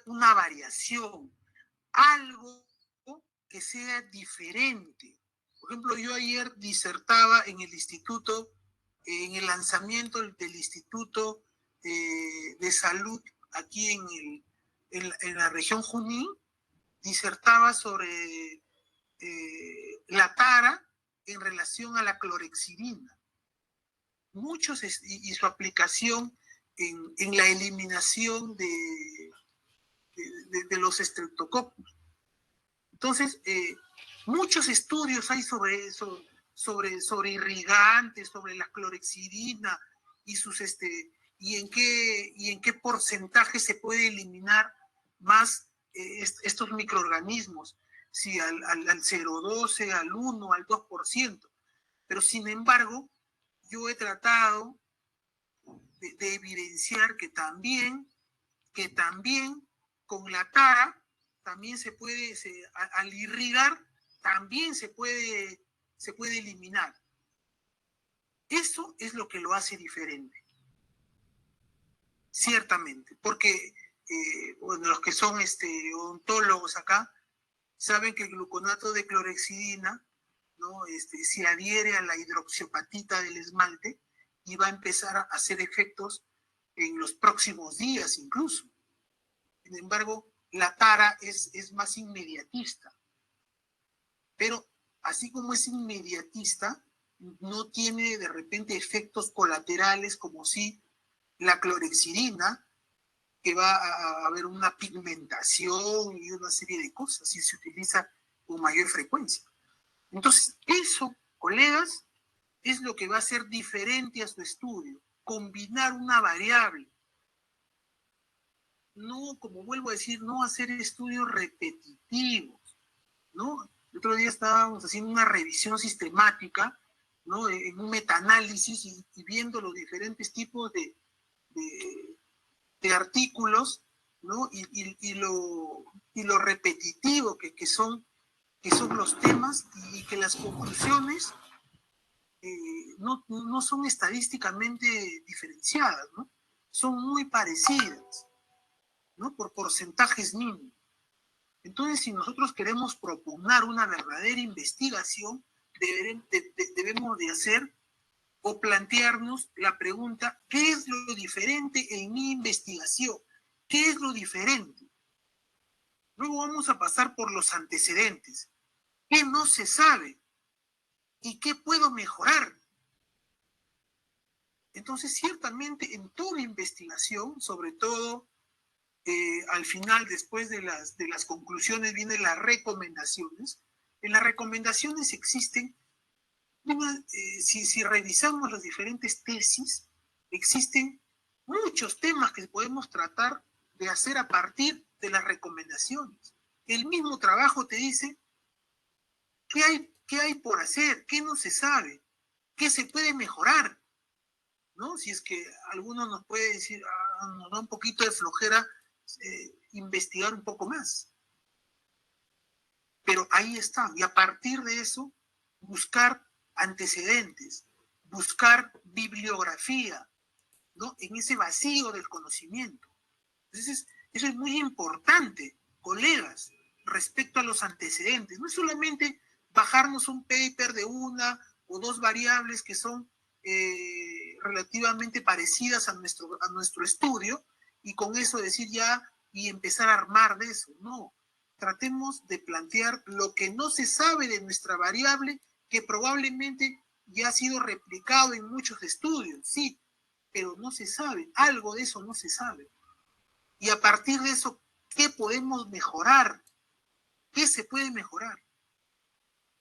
una variación, algo que sea diferente. Por ejemplo, yo ayer disertaba en el instituto, en el lanzamiento del Instituto de Salud aquí en la región Junín, disertaba sobre la tara en relación a la clorexidina. Muchos y su aplicación en la eliminación de los estreptococos. Entonces, muchos estudios hay sobre eso, sobre irrigantes, sobre la clorexidina y sus y en qué porcentaje se puede eliminar más estos microorganismos, si al 0,12, al 1, al 2%. Pero sin embargo, yo he tratado de evidenciar que también con la tara también se puede, al irrigar, también se puede eliminar. Eso es lo que lo hace diferente. Ciertamente, porque bueno, los que son odontólogos acá saben que el gluconato de clorexidina, ¿no? Se adhiere a la hidroxiapatita del esmalte y va a empezar a hacer efectos en los próximos días incluso. Sin embargo, la tara es más inmediatista. Pero así como es inmediatista, no tiene de repente efectos colaterales como si la clorexidina, que va a haber una pigmentación y una serie de cosas si se utiliza con mayor frecuencia. Entonces, eso, colegas, es lo que va a ser diferente a su estudio. Combinar una variable. No, como vuelvo a decir, no hacer estudios repetitivos, ¿no? El otro día estábamos haciendo una revisión sistemática, ¿no? En un metaanálisis y viendo los diferentes tipos de artículos, ¿no? Y lo repetitivo que son los temas y que las conclusiones no son estadísticamente diferenciadas, ¿no? Son muy parecidas, ¿no? Por porcentajes mínimos. Entonces, si nosotros queremos propugnar una verdadera investigación, debemos de hacer o plantearnos la pregunta, ¿qué es lo diferente en mi investigación? ¿Qué es lo diferente? Luego vamos a pasar por los antecedentes. ¿Qué no se sabe? ¿Y qué puedo mejorar? Entonces, ciertamente, en toda investigación, sobre todo al final, después de las conclusiones, vienen las recomendaciones. En las recomendaciones existen, si revisamos las diferentes tesis, existen muchos temas que podemos tratar de hacer a partir de las recomendaciones. El mismo trabajo te dice qué hay por hacer, qué no se sabe, qué se puede mejorar, ¿no? Si es que alguno nos puede decir, nos da un poquito de flojera investigar un poco más. Pero ahí está, y a partir de eso, buscar antecedentes, buscar bibliografía, ¿no? En ese vacío del conocimiento. Entonces, eso es muy importante, colegas, respecto a los antecedentes. No es solamente bajarnos un paper de una o dos variables que son relativamente parecidas a nuestro estudio y con eso decir ya y empezar a armar de eso. No, tratemos de plantear lo que no se sabe de nuestra variable que probablemente ya ha sido replicado en muchos estudios, sí, pero no se sabe, algo de eso no se sabe. Y a partir de eso, ¿qué podemos mejorar? ¿Qué se puede mejorar?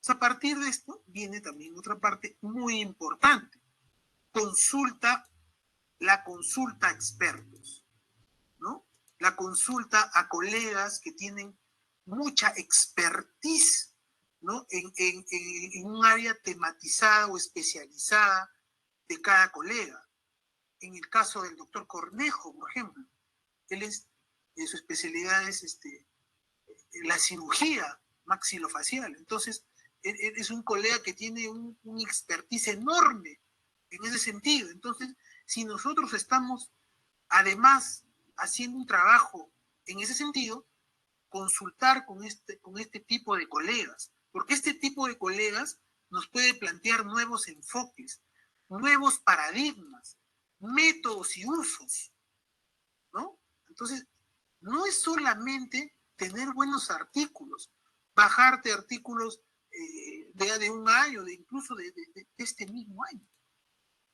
O sea, a partir de esto viene también otra parte muy importante. La consulta a expertos, ¿no? La consulta a colegas que tienen mucha expertise, ¿no? En un área tematizada o especializada de cada colega. En el caso del doctor Cornejo, por ejemplo, él su especialidad es la cirugía maxilofacial. Entonces, es un colega que tiene un expertise enorme en ese sentido. Entonces, si nosotros estamos, además, haciendo un trabajo en ese sentido, consultar con este tipo de colegas, porque este tipo de colegas nos puede plantear nuevos enfoques, nuevos paradigmas, métodos y usos, ¿no? Entonces, no es solamente tener buenos artículos, bajarte artículos de un año, incluso de este mismo año,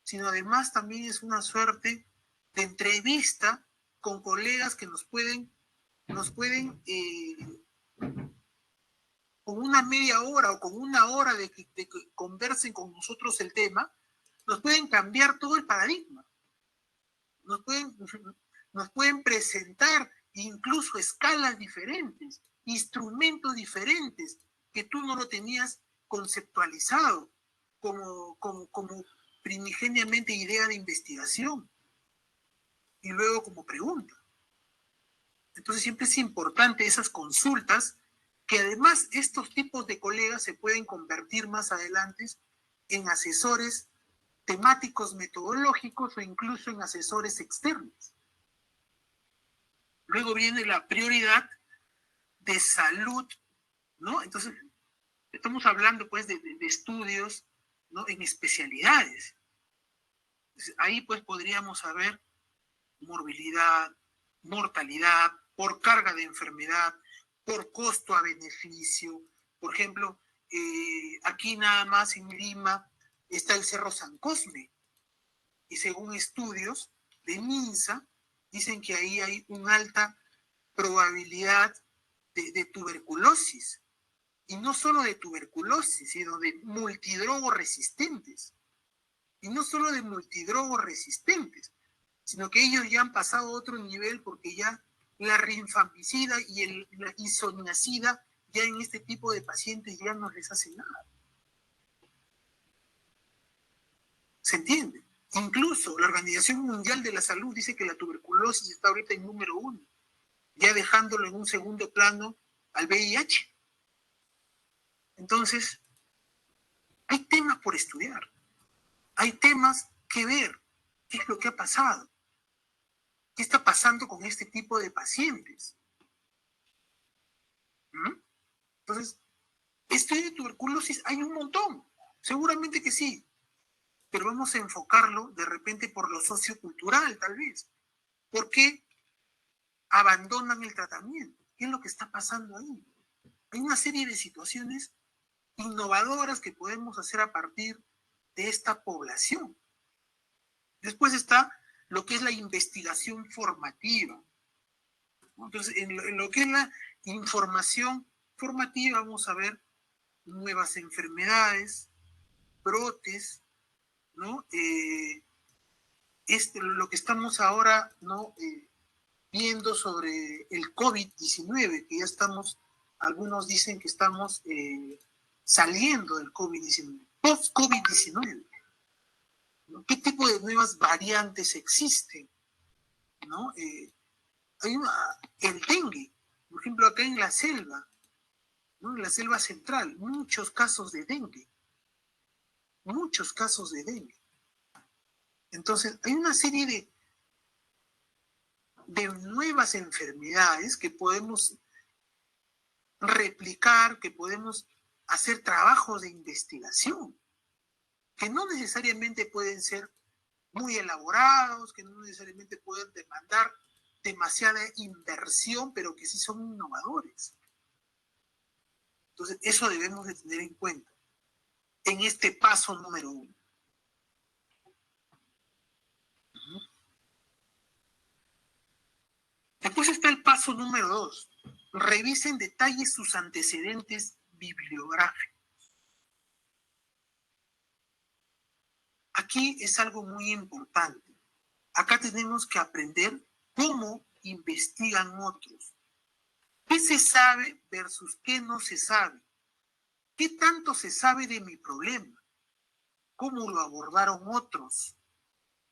sino además también es una suerte de entrevista con colegas que nos pueden con una media hora o con una hora de que conversen con nosotros el tema, nos pueden cambiar todo el paradigma. Nos pueden presentar incluso escalas diferentes, instrumentos diferentes que tú no lo tenías conceptualizado como primigeniamente idea de investigación y luego como pregunta. Entonces siempre es importante esas consultas, que además estos tipos de colegas se pueden convertir más adelante en asesores temáticos metodológicos o incluso en asesores externos. Luego viene la prioridad de salud, ¿no? Entonces, estamos hablando pues de estudios, ¿no? En especialidades. Entonces, ahí pues podríamos saber morbilidad, mortalidad, por carga de enfermedad, por costo a beneficio. Por ejemplo, aquí nada más en Lima está el Cerro San Cosme, y según estudios de MINSA, dicen que ahí hay una alta probabilidad de tuberculosis, y no solo de tuberculosis, sino de multidrogos resistentes, y no solo de multidrogos resistentes, sino que ellos ya han pasado a otro nivel porque ya la rifampicina y la isoniazida ya en este tipo de pacientes ya no les hace nada. ¿Se entiende? Incluso la Organización Mundial de la Salud dice que la tuberculosis está ahorita en número 1, ya dejándolo en un segundo plano al VIH. Entonces, hay temas por estudiar, hay temas que ver, qué es lo que ha pasado, qué está pasando con este tipo de pacientes. Entonces, estudio de tuberculosis hay un montón, seguramente que sí, pero vamos a enfocarlo de repente por lo sociocultural, tal vez. ¿Por qué abandonan el tratamiento? ¿Qué es lo que está pasando ahí? Hay una serie de situaciones innovadoras que podemos hacer a partir de esta población. Después está lo que es la investigación formativa. Entonces, en lo que es la información formativa, vamos a ver nuevas enfermedades, brotes, ¿no? Lo que estamos ahora, ¿no? Viendo sobre el COVID-19, que ya estamos, algunos dicen que estamos saliendo del COVID-19, post-COVID-19, ¿no? ¿Qué tipo de nuevas variantes existen? ¿No? Hay el dengue, por ejemplo, acá en la selva, ¿no? En la selva central, muchos casos de dengue. Muchos casos de dengue. Entonces, hay una serie de nuevas enfermedades que podemos replicar, que podemos hacer trabajos de investigación, que no necesariamente pueden ser muy elaborados, que no necesariamente pueden demandar demasiada inversión, pero que sí son innovadores. Entonces, eso debemos de tener en cuenta en este paso número 1. Después está el paso número 2. Revisa en detalle sus antecedentes bibliográficos. Aquí es algo muy importante. Acá tenemos que aprender cómo investigan otros. ¿Qué se sabe versus qué no se sabe? ¿Qué tanto se sabe de mi problema? ¿Cómo lo abordaron otros?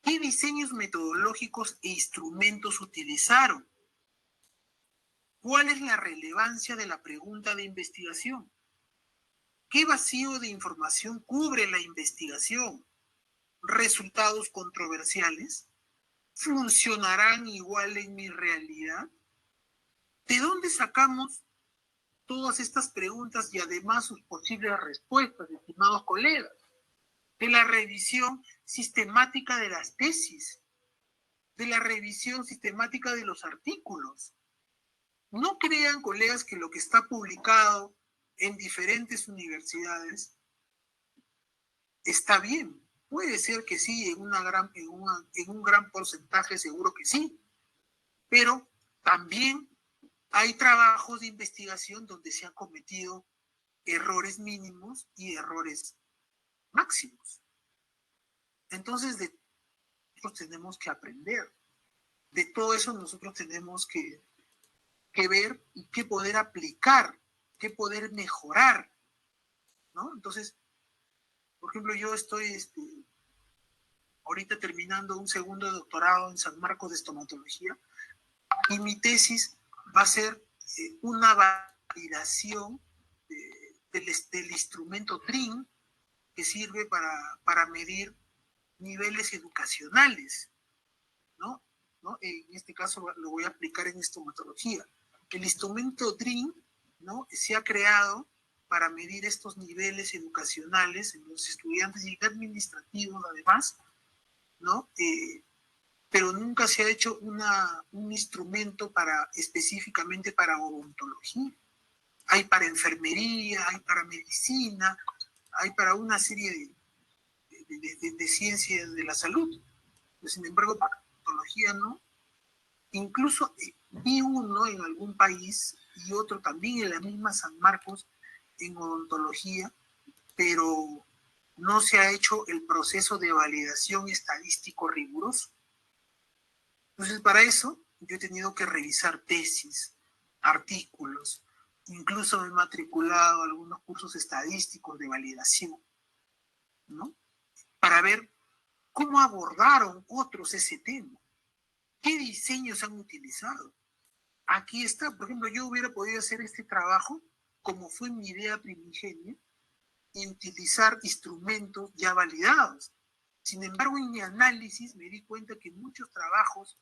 ¿Qué diseños metodológicos e instrumentos utilizaron? ¿Cuál es la relevancia de la pregunta de investigación? ¿Qué vacío de información cubre la investigación? ¿Resultados controversiales? ¿Funcionarán igual en mi realidad? ¿De dónde sacamos todas estas preguntas y además sus posibles respuestas, estimados colegas? De la revisión sistemática de las tesis, de la revisión sistemática de los artículos. No crean, colegas, que lo que está publicado en diferentes universidades está bien. Puede ser que sí, en un gran porcentaje seguro que sí, pero también hay trabajos de investigación donde se han cometido errores mínimos y errores máximos. Entonces, de nosotros tenemos que aprender. De todo eso nosotros tenemos que ver y que poder aplicar, que poder mejorar, ¿no? Entonces, por ejemplo, yo estoy ahorita terminando un segundo doctorado en San Marcos de estomatología y mi tesis va a ser una validación del instrumento TRIN que sirve para medir niveles educacionales, ¿no? ¿no? En este caso lo voy a aplicar en estomatología. El instrumento TRIN, ¿no?, se ha creado para medir estos niveles educacionales en los estudiantes y administrativos además, ¿no? Pero nunca se ha hecho un instrumento específicamente para odontología. Hay para enfermería, hay para medicina, hay para una serie de ciencias de la salud. Sin embargo, para odontología no. Incluso vi uno en algún país y otro también en la misma San Marcos en odontología, pero no se ha hecho el proceso de validación estadístico riguroso. Entonces, para eso yo he tenido que revisar tesis, artículos, incluso me he matriculado a algunos cursos estadísticos de validación, ¿no? Para ver cómo abordaron otros ese tema, qué diseños han utilizado. Aquí está, por ejemplo, yo hubiera podido hacer este trabajo como fue mi idea primigenia y utilizar instrumentos ya validados. Sin embargo, en mi análisis me di cuenta que muchos trabajos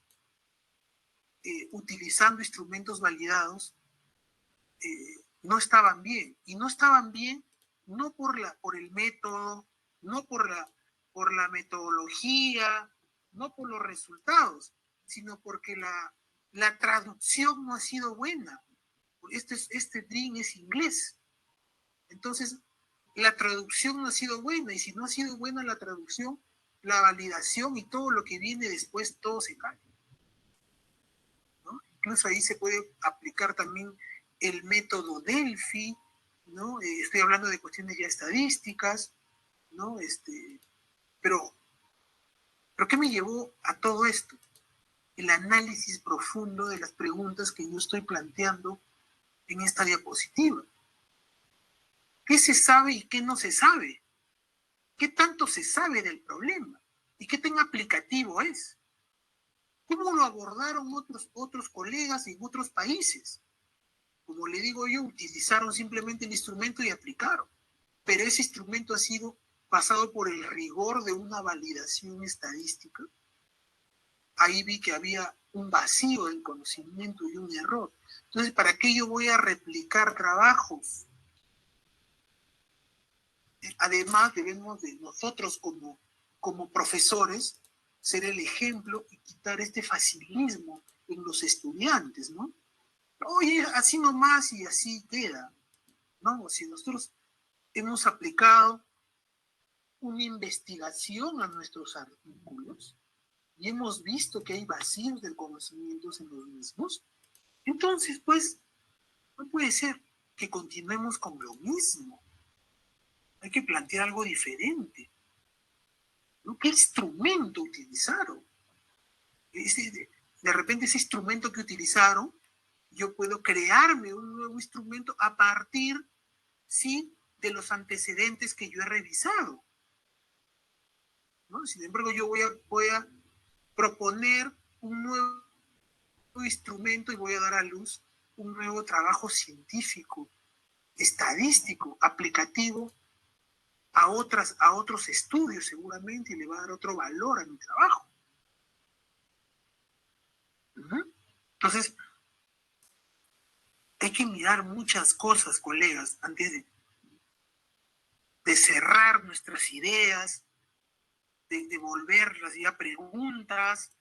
utilizando instrumentos validados no estaban bien. Y no estaban bien no por el método, no por la metodología, no por los resultados, sino porque la traducción no ha sido buena. Este DRIN es inglés. Entonces, la traducción no ha sido buena. Y si no ha sido buena la traducción, la validación y todo lo que viene después, todo se cae, ¿no? Incluso ahí se puede aplicar también el método Delphi, ¿no? Estoy hablando de cuestiones ya estadísticas, ¿no? Pero ¿qué me llevó a todo esto? El análisis profundo de las preguntas que yo estoy planteando en esta diapositiva. ¿Qué se sabe y qué no se sabe? ¿Qué tanto se sabe del problema? ¿Y qué tan aplicativo es? ¿Cómo lo abordaron otros colegas en otros países? Como le digo yo, utilizaron simplemente el instrumento y aplicaron. Pero ese instrumento ha sido pasado por el rigor de una validación estadística. Ahí vi que había un vacío del conocimiento y un error. Entonces, ¿para qué yo voy a replicar trabajos? Además, debemos de nosotros como profesores ser el ejemplo y quitar este facilismo en los estudiantes, ¿no? Oye, así nomás y así queda, ¿no? Si nosotros hemos aplicado una investigación a nuestros artículos y hemos visto que hay vacíos del conocimiento en los mismos, entonces, pues, no puede ser que continuemos con lo mismo. Hay que plantear algo diferente, ¿no? ¿Qué instrumento utilizaron? De repente ese instrumento que utilizaron, yo puedo crearme un nuevo instrumento a partir, sí, de los antecedentes que yo he revisado, ¿no? Sin embargo, yo voy a proponer un nuevo instrumento y voy a dar a luz un nuevo trabajo científico, estadístico, aplicativo a otros estudios seguramente, y le va a dar otro valor a mi trabajo. Entonces, hay que mirar muchas cosas, colegas, antes de cerrar nuestras ideas, de volverlas ya preguntas,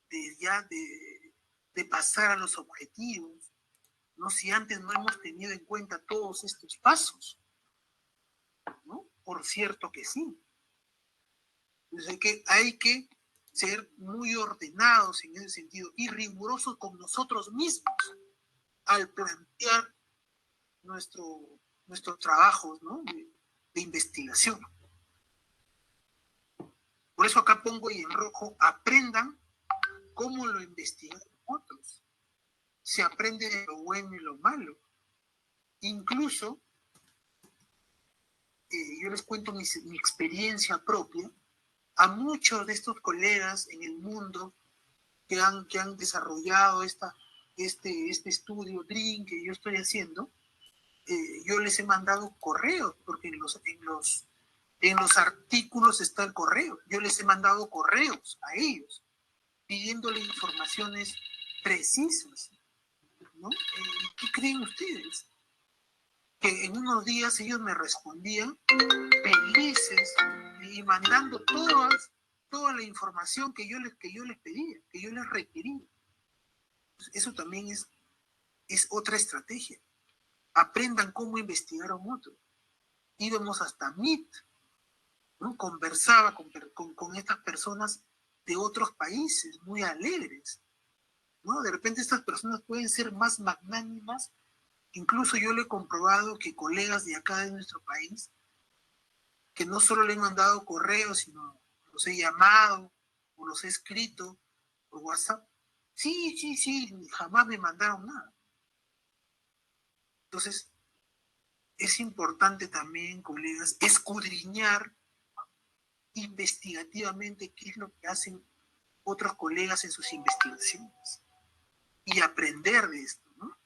de pasar a los objetivos, ¿no? Si antes no hemos tenido en cuenta todos estos pasos, ¿no? Por cierto que sí. Entonces hay que ser muy ordenados en ese sentido y rigurosos con nosotros mismos al plantear nuestros trabajos, ¿no? de investigación. Por eso acá pongo y en rojo, aprendan cómo lo investigan otros. Se aprende de lo bueno y lo malo. Incluso, yo les cuento mi experiencia propia, a muchos de estos colegas en el mundo que han desarrollado este estudio DREAM que yo estoy haciendo, yo les he mandado correos, porque en los artículos está el correo. Yo les he mandado correos a ellos, pidiéndole informaciones precisas, ¿no? ¿Qué creen ustedes? Que en unos días ellos me respondían felices y mandando toda la información que yo les pedía, que yo les requería. Eso también es otra estrategia. Aprendan cómo investigaron otros. Íbamos hasta Meet, ¿no? Conversaba con estas personas de otros países, muy alegres, ¿no? De repente estas personas pueden ser más magnánimas. Incluso yo le he comprobado que colegas de acá de nuestro país, que no solo le he mandado correos, sino los he llamado o los he escrito por WhatsApp. Sí, sí, sí, jamás me mandaron nada. Entonces, es importante también, colegas, escudriñar investigativamente qué es lo que hacen otros colegas en sus investigaciones y aprender de esto, ¿no?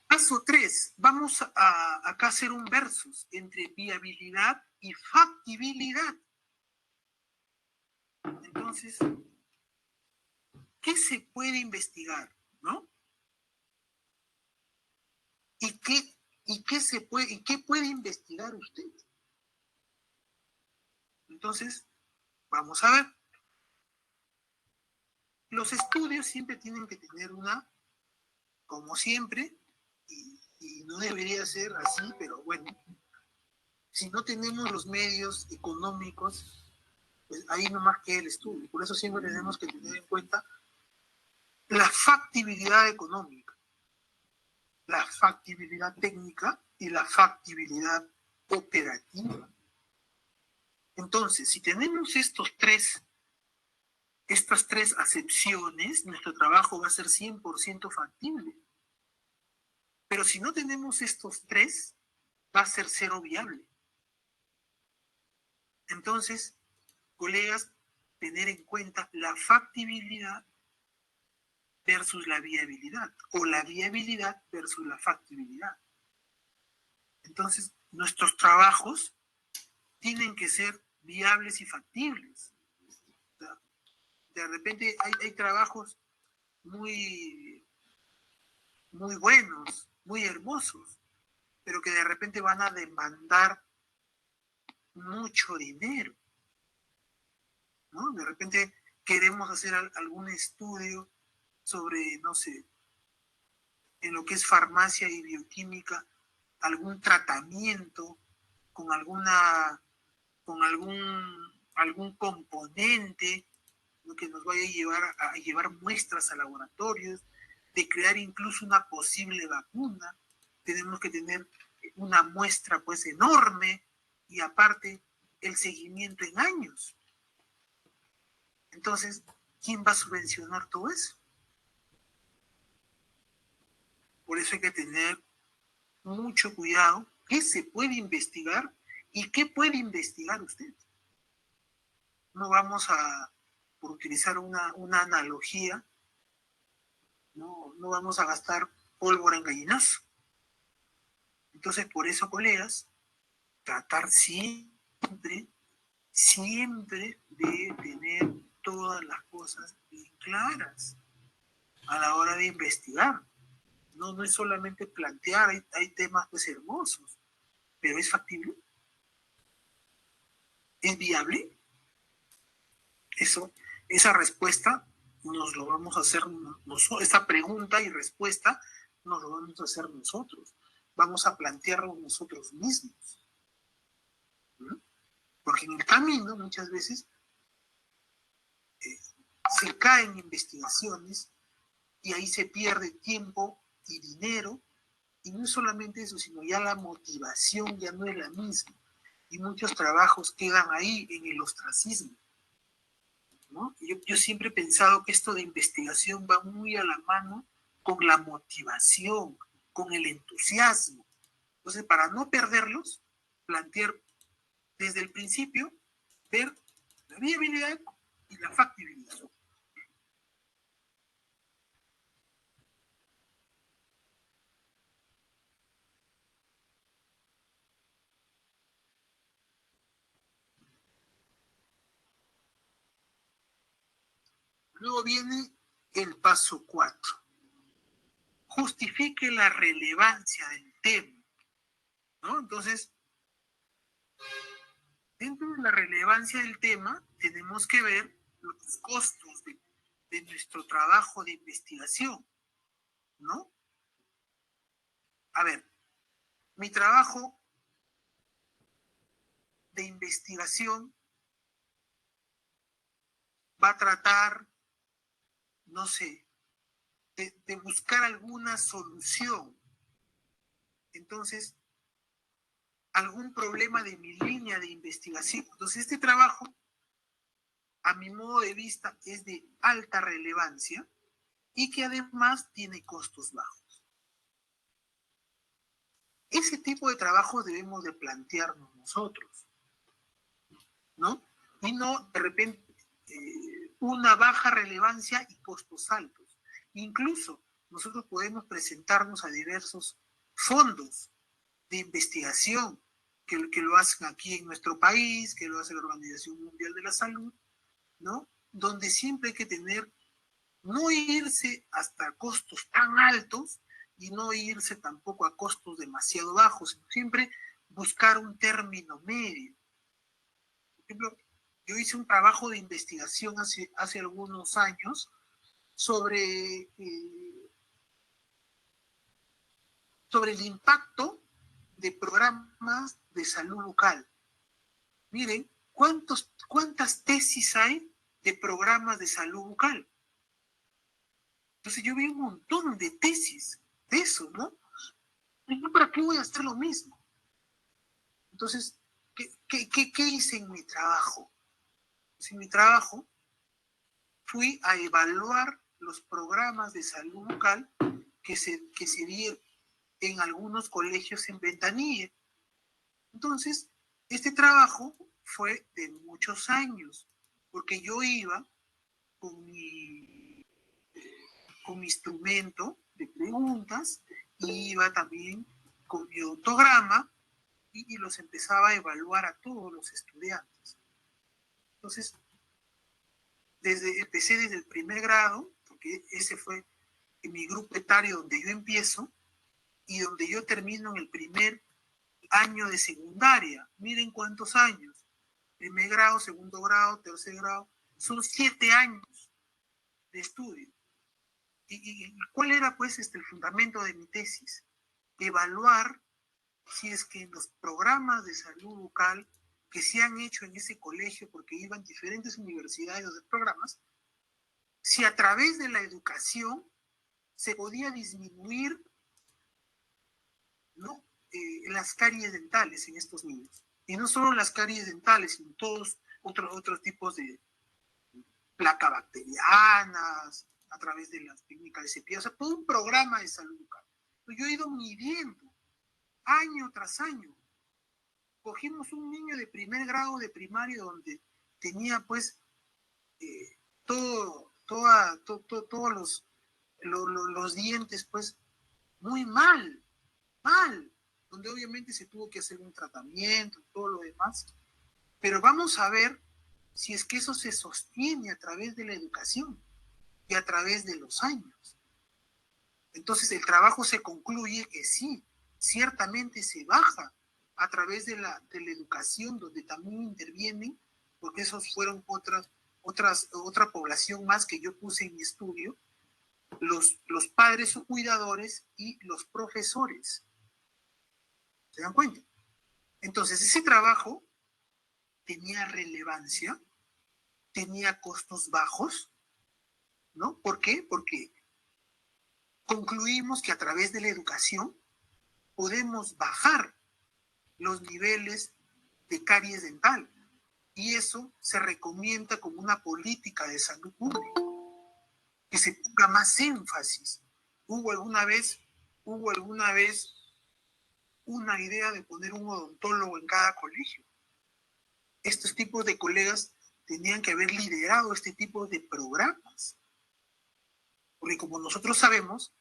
Paso 3. Vamos a acá hacer un versus entre viabilidad y factibilidad. Entonces, ¿qué se puede investigar, no? ¿Y qué puede investigar usted? Entonces, vamos a ver. Los estudios siempre tienen que tener como siempre, y no debería ser así, pero bueno, si no tenemos los medios económicos, pues ahí nomás queda el estudio. Por eso siempre tenemos que tener en cuenta la factibilidad económica, la factibilidad técnica y la factibilidad operativa. Entonces, si tenemos estas tres acepciones, nuestro trabajo va a ser 100% factible. Pero si no tenemos estos tres, va a ser cero viable. Entonces, colegas, tener en cuenta la factibilidad versus la viabilidad, o la viabilidad versus la factibilidad. Entonces, nuestros trabajos tienen que ser viables y factibles. O sea, de repente hay trabajos muy, muy buenos, muy hermosos, pero que de repente van a demandar mucho dinero, ¿no? De repente queremos hacer algún estudio sobre, no sé, en lo que es farmacia y bioquímica, algún tratamiento con algún componente, ¿no? Que nos vaya a llevar muestras a laboratorios, de crear incluso una posible vacuna. Tenemos que tener una muestra pues enorme y aparte el seguimiento en años. Entonces, ¿quién va a subvencionar todo eso? Por eso hay que tener mucho cuidado qué se puede investigar y qué puede investigar usted. No vamos por utilizar una analogía, no vamos a gastar pólvora en gallinazo. Entonces, por eso, colegas, tratar siempre de tener todas las cosas bien claras a la hora de investigar. No es solamente plantear, hay temas pues hermosos, pero ¿es factible? ¿Es viable? Esa respuesta nos lo vamos a hacer nosotros, esta pregunta y respuesta nos lo vamos a hacer nosotros. Vamos a plantearlo nosotros mismos. ¿No? Porque en el camino muchas veces se caen investigaciones y ahí se pierde tiempo y dinero. Y no solamente eso, sino ya la motivación ya no es la misma. Y muchos trabajos quedan ahí en el ostracismo. ¿No? Yo siempre he pensado que esto de investigación va muy a la mano con la motivación, con el entusiasmo. Entonces, para no perderlos, plantear desde el principio, ver la viabilidad y la factibilidad. Luego viene el paso 4. Justifique la relevancia del tema. ¿No? Entonces, dentro de la relevancia del tema, tenemos que ver los costos de nuestro trabajo de investigación, ¿no? A ver, mi trabajo de investigación va a tratar, no sé, de buscar alguna solución. Entonces, algún problema de mi línea de investigación. Entonces, este trabajo, a mi modo de vista, es de alta relevancia y que además tiene costos bajos. Ese tipo de trabajo debemos de plantearnos nosotros, ¿no? Y no, de repente, una baja relevancia y costos altos. Incluso nosotros podemos presentarnos a diversos fondos de investigación que lo hacen aquí en nuestro país, que lo hace la Organización Mundial de la Salud, ¿no? Donde siempre hay que tener, no irse hasta costos tan altos y no irse tampoco a costos demasiado bajos, sino siempre buscar un término medio. Por ejemplo, yo hice un trabajo de investigación hace algunos años sobre el impacto de programas de salud bucal. Miren, ¿cuántas tesis hay de programas de salud bucal? Entonces yo vi un montón de tesis de eso, ¿no? ¿Y yo para qué voy a hacer lo mismo? Entonces, ¿qué hice en mi trabajo? Pues en mi trabajo fui a evaluar los programas de salud bucal que se dieron en algunos colegios en Ventanilla. Entonces, este trabajo fue de muchos años, porque yo iba con mi instrumento de preguntas, y iba también con mi autograma y los empezaba a evaluar a todos los estudiantes. Entonces, empecé desde el primer grado, porque ese fue mi grupo etario donde yo empiezo y donde yo termino en el primer año de secundaria. Miren cuántos años. Primer grado, segundo grado, tercer grado. Son 7 años de estudio. ¿Y cuál era pues el fundamento de mi tesis? Evaluar si es que en los programas de salud bucal que se han hecho en ese colegio, porque iban diferentes universidades de programas, si a través de la educación se podía disminuir, ¿no? Las caries dentales en estos niños. Y no solo las caries dentales, sino todos otros tipos de placa bacterianas, a través de las técnicas de cepillado, o sea, todo un programa de salud bucal. Yo he ido midiendo año tras año. Cogimos un niño de primer grado de primaria donde tenía pues todos los dientes pues muy mal, donde obviamente se tuvo que hacer un tratamiento, todo lo demás, pero vamos a ver si es que eso se sostiene a través de la educación. y a través de los años. Entonces el trabajo se concluye que sí, ciertamente se baja a través de la educación, donde también intervienen, porque esos fueron otra población más que yo puse en mi estudio, los padres o cuidadores y los profesores. ¿Se dan cuenta? Entonces ese trabajo tenía relevancia, tenía costos bajos, ¿no? ¿Por qué? Porque concluimos que a través de la educación podemos bajar los niveles de caries dental y eso se recomienda como una política de salud pública, que se ponga más énfasis. ¿Hubo alguna vez una idea de poner un odontólogo en cada colegio? Estos tipos de colegas tenían que haber liderado este tipo de programas. Porque como nosotros sabemos,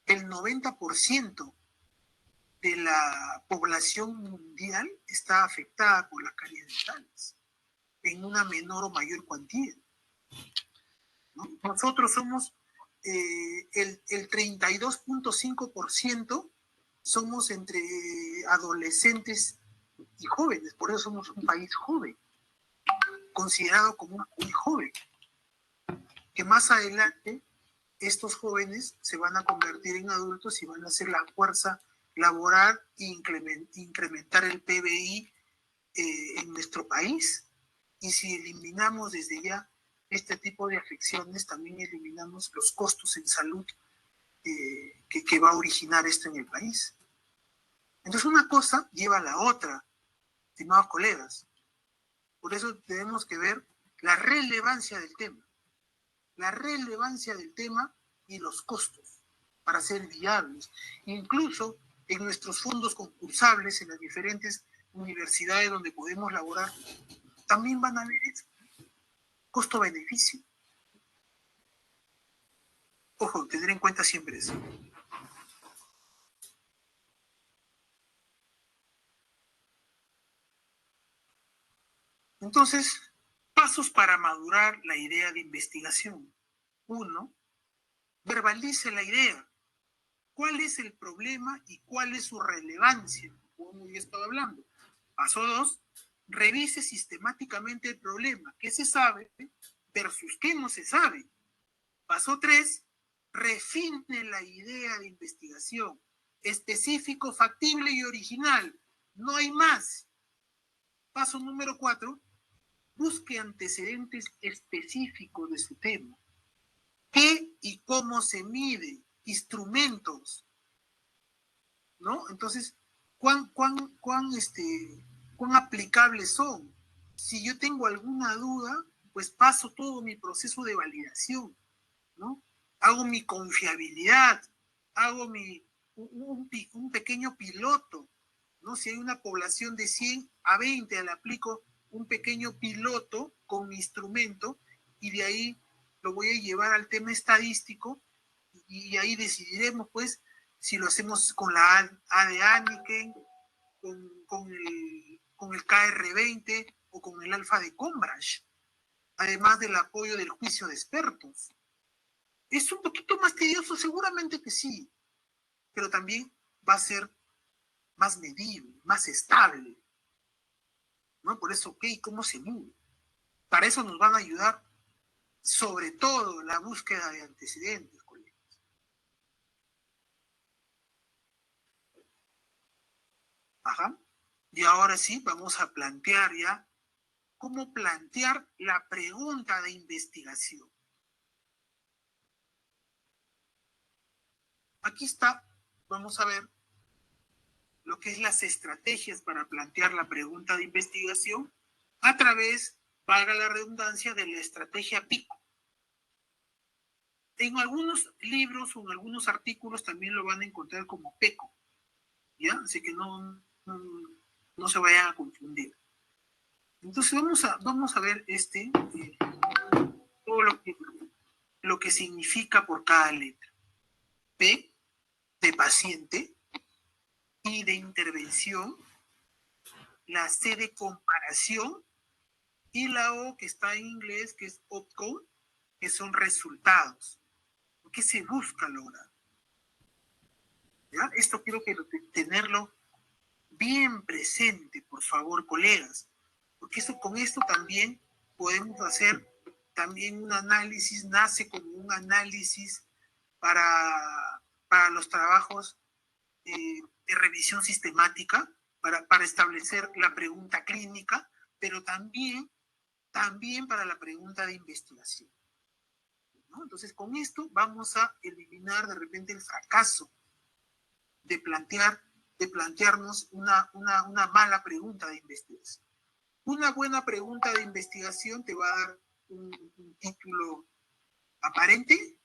el 90% de la población mundial está afectada por las caries dentales, en una menor o mayor cuantía, ¿no? Nosotros somos el 32.5% somos entre adolescentes y jóvenes, por eso somos un país joven, considerado como un país joven, que más adelante estos jóvenes se van a convertir en adultos y van a ser la fuerza laboral e incrementar el PBI en nuestro país. Y si eliminamos desde ya este tipo de afecciones, también eliminamos los costos en salud que va a originar esto en el país. Entonces una cosa lleva a la otra, estimados colegas. Por eso tenemos que ver la relevancia del tema. La relevancia del tema y los costos para ser viables. Incluso en nuestros fondos concursables, en las diferentes universidades donde podemos laborar, también van a haber eso. Costo-beneficio. Ojo, tener en cuenta siempre eso. Entonces, pasos para madurar la idea de investigación. 1. Verbalice la idea. ¿Cuál es el problema y cuál es su relevancia? Como ya estaba hablando. Paso 2. Revise sistemáticamente el problema. ¿Qué se sabe versus qué no se sabe? Paso 3. Refine la idea de investigación. Específico, factible y original. No hay más. Paso número 4. Busque antecedentes específicos de su tema. ¿Qué y cómo se mide? Instrumentos, ¿no? Entonces, ¿cuán aplicables son? Si yo tengo alguna duda, pues paso todo mi proceso de validación, ¿no? Hago mi confiabilidad, hago un pequeño piloto, ¿no? Si hay una población de 100 a 20, le aplico un pequeño piloto con mi instrumento y de ahí lo voy a llevar al tema estadístico y ahí decidiremos, pues, si lo hacemos con la A de Aniken, con el KR20 o con el alfa de Combrage, además del apoyo del juicio de expertos. ¿Es un poquito más tedioso? Seguramente que sí, pero también va a ser más medible, más estable, ¿no? Por eso, ¿qué y cómo se mide? Para eso nos van a ayudar, sobre todo, la búsqueda de antecedentes, colegas. Ajá. Y ahora sí, vamos a plantear ya cómo plantear la pregunta de investigación. Aquí está, vamos a ver lo que es las estrategias para plantear la pregunta de investigación a través, valga la redundancia, de la estrategia PICO. En algunos libros o en algunos artículos también lo van a encontrar como PECO, ¿ya? Así que no se vayan a confundir. Entonces vamos a ver todo lo que significa por cada letra. P de paciente, I de intervención, la C de comparación y la O que está en inglés, que es outcome, ¿Qué son resultados? ¿Qué se busca lograr? ¿Ya? Esto quiero tenerlo bien presente, por favor, colegas, porque con esto también podemos hacer también un análisis, nace como un análisis para los trabajos de revisión sistemática, para establecer la pregunta clínica, pero también para la pregunta de investigación, ¿no? Entonces, con esto vamos a eliminar de repente el fracaso de plantearnos una mala pregunta de investigación. Una buena pregunta de investigación te va a dar un título aparente,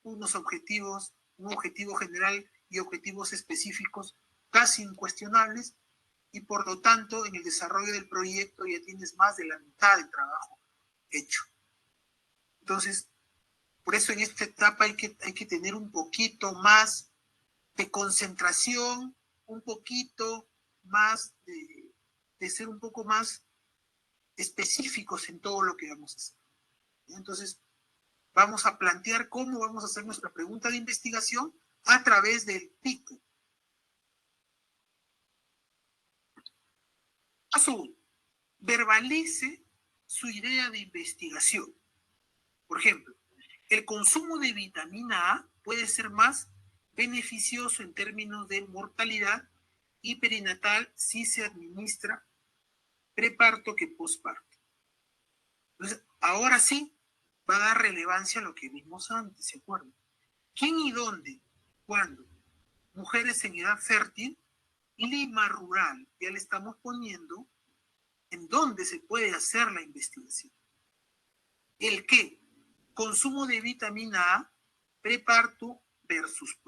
un objetivo general y objetivos específicos casi incuestionables, y por lo tanto en el desarrollo del proyecto ya tienes más de la mitad del trabajo hecho. Entonces, por eso en esta etapa hay que tener un poquito más de concentración, un poquito más de ser un poco más específicos en todo lo que vamos a hacer. Entonces, vamos a plantear cómo vamos a hacer nuestra pregunta de investigación a través del PICO. Paso 1. Verbalice su idea de investigación. Por ejemplo, el consumo de vitamina A puede ser más beneficioso en términos de mortalidad y perinatal si se administra preparto que posparto. Entonces, ahora sí va a dar relevancia a lo que vimos antes, ¿se acuerdan? ¿Quién y dónde? ¿Cuándo? Mujeres en edad fértil, Lima rural. Ya le estamos poniendo en dónde se puede hacer la investigación. ¿El qué? Consumo de vitamina A, preparto versus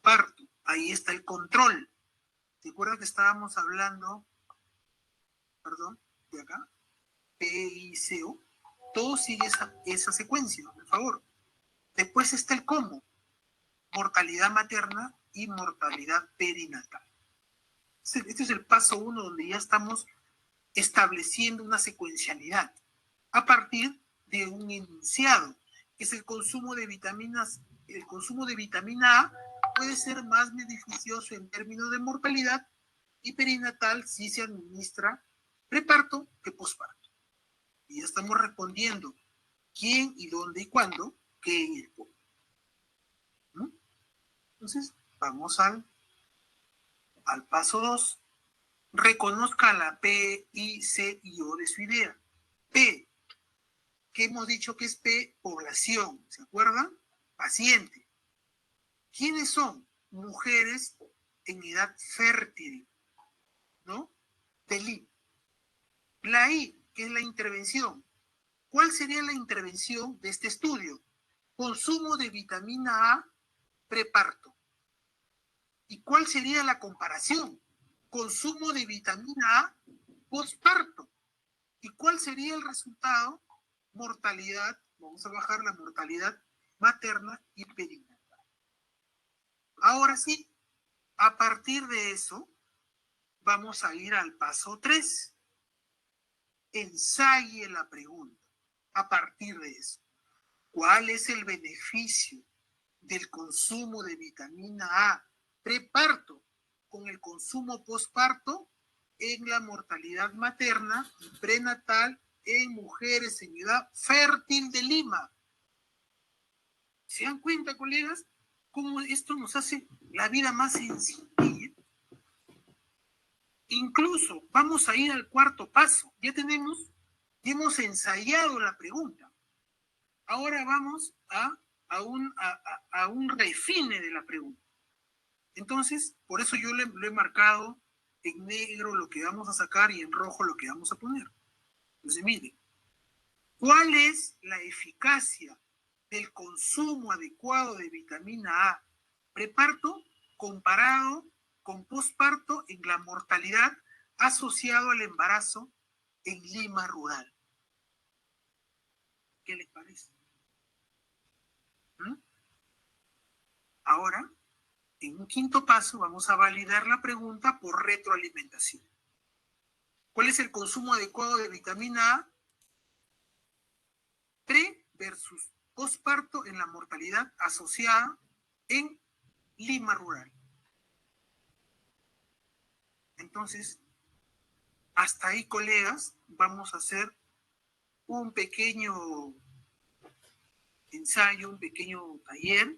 parto. Ahí está el control. ¿Se acuerdan que estábamos hablando, de acá? PICO. Todo sigue esa secuencia, por favor. Después está el cómo. Mortalidad materna y mortalidad perinatal. Este es el paso 1 donde ya estamos estableciendo una secuencialidad a partir de un enunciado, que es el consumo de vitaminas. El consumo de vitamina A puede ser más beneficioso en términos de mortalidad y perinatal si se administra preparto que posparto. Y ya estamos respondiendo quién y dónde y cuándo, qué y el cómo. ¿No? Entonces, vamos al paso 2. Reconozca la P, I, C y O de su idea. P, que hemos dicho que es P, población, ¿se acuerdan? Paciente. ¿Quiénes son? Mujeres en edad fértil, ¿no? Del I. La I, que es la intervención. ¿Cuál sería la intervención de este estudio? Consumo de vitamina A preparto. ¿Y cuál sería la comparación? Consumo de vitamina A posparto. ¿Y cuál sería el resultado? Mortalidad, vamos a bajar la mortalidad materna y perinatal. Ahora sí, a partir de eso, vamos a ir al paso 3. Ensaye la pregunta. A partir de eso, ¿cuál es el beneficio del consumo de vitamina A preparto con el consumo posparto en la mortalidad materna y prenatal en mujeres en edad fértil de Lima? ¿Se dan cuenta, colegas, cómo esto nos hace la vida más sencilla? Incluso vamos a ir al cuarto paso. Ya hemos ensayado la pregunta. Ahora vamos a un refine de la pregunta. Entonces, por eso yo lo he marcado en negro lo que vamos a sacar y en rojo lo que vamos a poner. Entonces, miren, ¿cuál es la eficacia del consumo adecuado de vitamina A preparto comparado con posparto en la mortalidad asociado al embarazo en Lima rural? ¿Qué les parece? Ahora, en un quinto paso, vamos a validar la pregunta por retroalimentación. ¿Cuál es el consumo adecuado de vitamina A pre versus posparto en la mortalidad asociada en Lima rural. Entonces, hasta ahí, colegas, vamos a hacer un pequeño ensayo, un pequeño taller,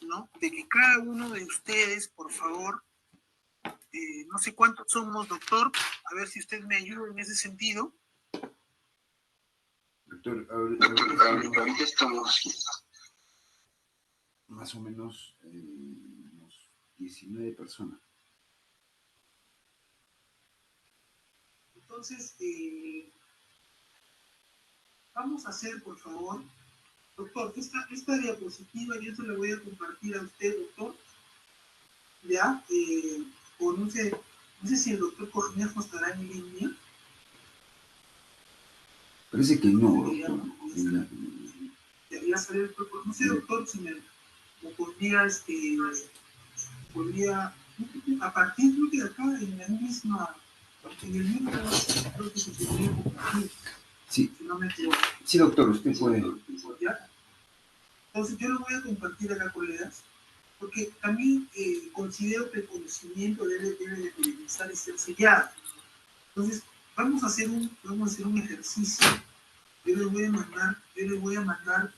¿no? De que cada uno de ustedes, por favor, no sé cuántos somos, doctor, a ver si usted me ayuda en ese sentido. Doctor, ahorita estamos más o menos unos 19 personas. Entonces, vamos a hacer, por favor, doctor, esta diapositiva yo se la voy a compartir a usted, doctor, ¿ya? O no sé si el doctor Cornejo estará en línea. Parece que no, doctor. Ya salió el doctor. No sé, doctor, si me podría, podría, a partir de acá, en el mismo, creo que se podría compartir. Sí. Si no me equivoco. Sí, doctor, usted puede. ¿Ya? Entonces, yo lo voy a compartir acá, colegas, porque también considero que el conocimiento debe de periodizar y ser sellado. Entonces, vamos a hacer un ejercicio. Yo les voy a mandar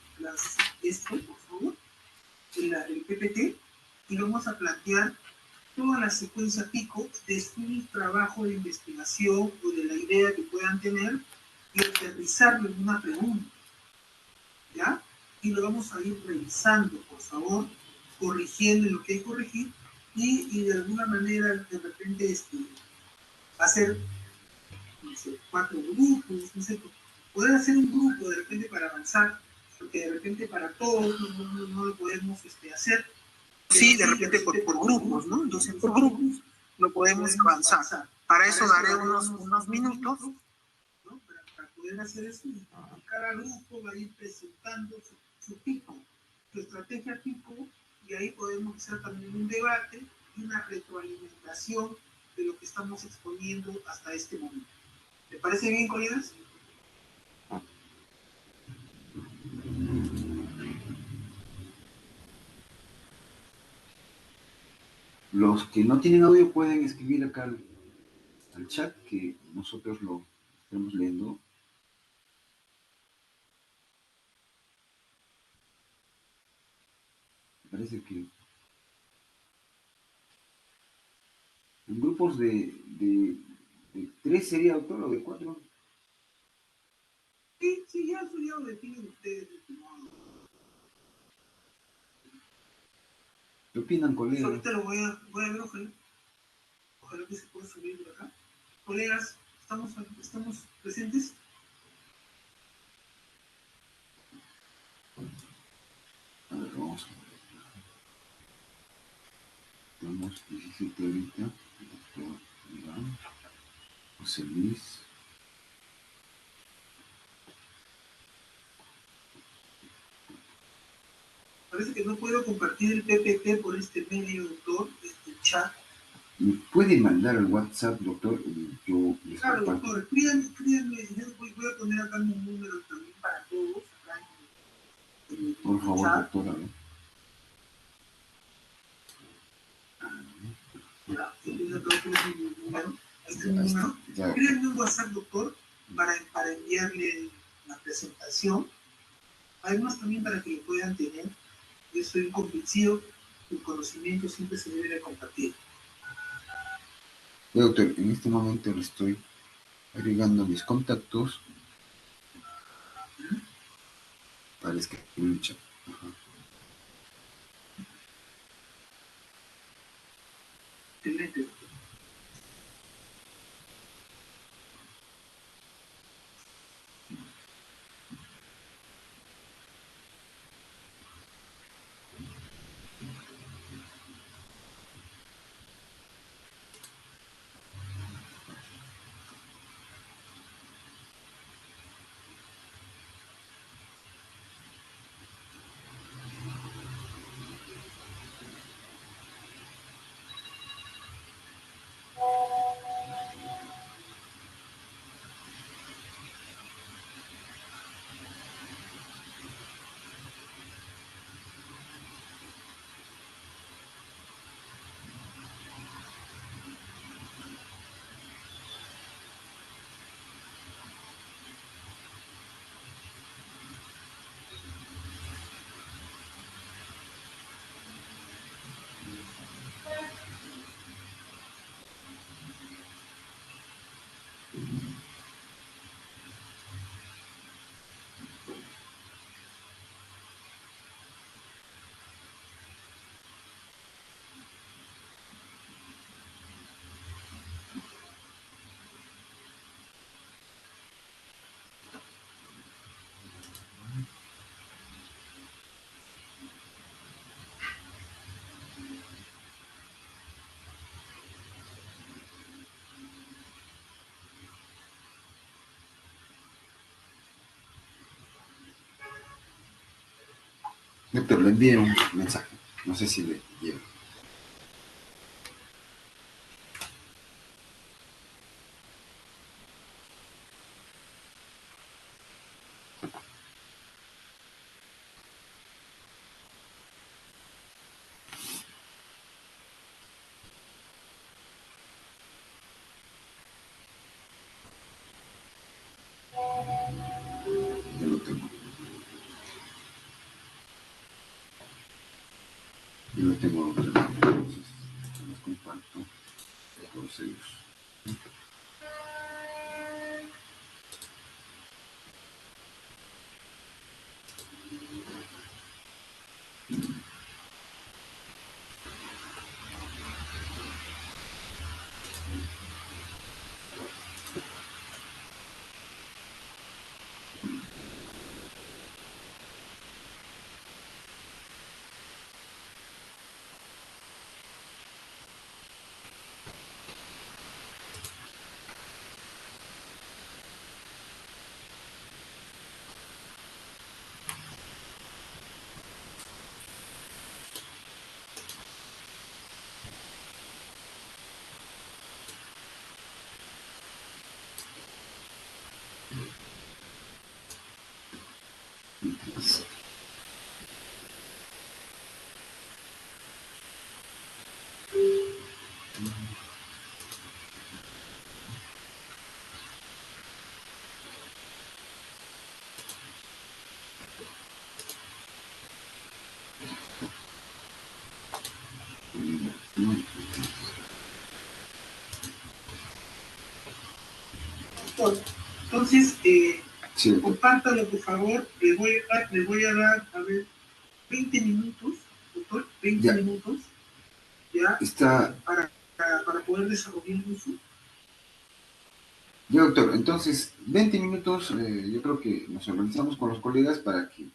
esto, por favor, el PPT, y vamos a plantear toda la secuencia pico de su trabajo de investigación o de la idea que puedan tener y aterrizarlo en una pregunta, ¿ya? Y lo vamos a ir revisando, por favor, corrigiendo lo que hay que corregir y de alguna manera, de repente, hacer, no sé, 4 grupos, no sé, poder hacer un grupo de repente para avanzar, porque de repente para todos no lo podemos hacer. Sí, de repente por grupos, ¿no? Entonces por grupos lo podemos avanzar. Para eso daré unos minutos, ¿no? Para poder hacer eso, y cada grupo va a ir presentando su pico, su estrategia pico, y ahí podemos hacer también un debate y una retroalimentación de lo que estamos exponiendo hasta este momento. ¿Le parece bien, colegas? Los que no tienen audio pueden escribir acá al chat que nosotros lo estamos leyendo. Parece que en grupos de 3 sería, doctor, o de 4. Sí, ya eso ya lo definen ustedes. ¿Qué opinan, colegas? Ahorita lo voy a ver, ojalá que se pueda subir de acá. Colegas, ¿estamos presentes? A ver, vamos a ver. Tenemos 17 ahorita. Doctor Iván, José Luis. Parece que no puedo compartir el PPT por este medio, doctor, este chat. ¿Me puede mandar al WhatsApp, doctor? Yo les Claro, comparto. doctor, escríbanme, yo voy a poner acá mi número también para todos, acá en el Por favor, chat. doctor, a ver. Ya, yo creo que es mi número. Este es mi número. Escríbanme un WhatsApp, doctor, para enviarle la presentación. Además, también para que lo puedan tener. Yo estoy convencido que el conocimiento siempre se debe de compartir. Doctor, en este momento le estoy agregando mis contactos para escribir un chat. Ajá. Excelente, doctor. Doctor, le envié un mensaje. No sé si le llega. Ya lo tengo. Ya lo tengo. Entonces, los comparto a todos ellos. Entonces, Sí, doctor. compártalo, por favor. Les voy a dar, a ver, 20 minutos, doctor, 20 Ya. minutos, ya, Está. para poder desarrollar eso. Ya, doctor. Entonces, 20 minutos, yo creo que nos organizamos con los colegas para que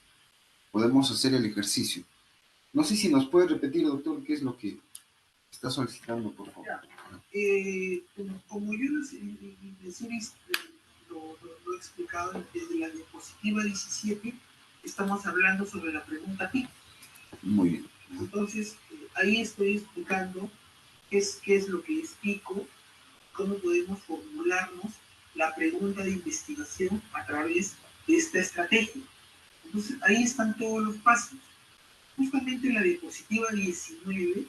podamos hacer el ejercicio. No sé si nos puede repetir, doctor, qué es lo que está solicitando, por favor. Ya. Como yo lo he explicado desde la diapositiva 17, estamos hablando sobre la pregunta PIC. Muy bien. Entonces, ahí estoy explicando qué es lo que es PICO, cómo podemos formularnos la pregunta de investigación a través de esta estrategia. Entonces, ahí están todos los pasos. Justamente en la diapositiva 19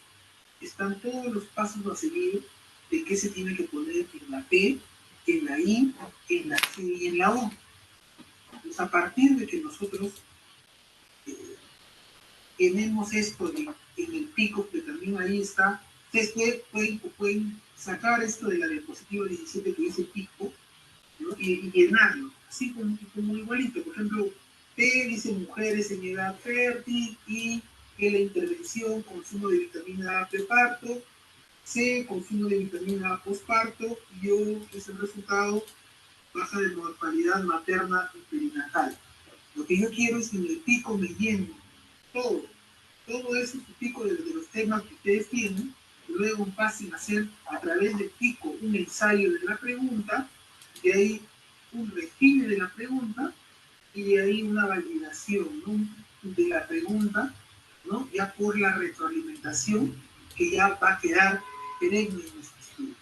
están todos los pasos a seguir de qué se tiene que poner en la P, en la I, en la C y en la O. Entonces, a partir de que nosotros eh, tenemos esto en el pico, que también ahí está, ustedes pueden sacar esto de la diapositiva 17 que dice pico, ¿no? Y llenarlo, así como igualito. Por ejemplo, P dice mujeres en edad fértil, y que la intervención, consumo de vitamina A preparto, C, consumo de vitamina A posparto, y O es el resultado, baja de mortalidad materna y perinatal. Lo que yo quiero es que en el pico me llenen todo, todo ese pico de los temas que ustedes tienen, y luego pasen a hacer a través del pico un ensayo de la pregunta, de ahí un refine de la pregunta, y de ahí una validación, ¿no?, de la pregunta, ¿no?, ya por la retroalimentación que ya va a quedar perenne en nuestro estudio.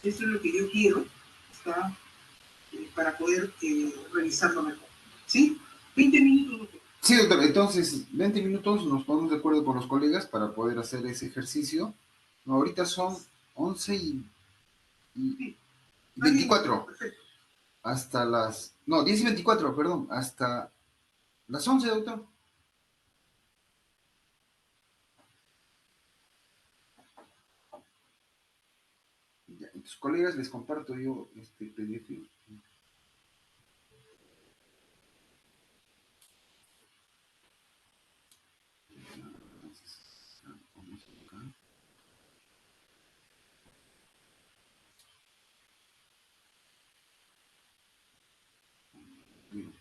Eso es lo que yo quiero, ¿está? Para poder revisarlo mejor. ¿Sí? 20 minutos, doctor. Sí, doctor. Entonces, 20 minutos nos ponemos de acuerdo con los colegas para poder hacer ese ejercicio. No, ahorita son 11 Sí, y está bien, 24. perfecto. Hasta las... No, 10 y 24, perdón. Hasta las 11, doctor. Ya, entonces, colegas, les comparto yo este PDF. Entonces, vamos acá. Bien.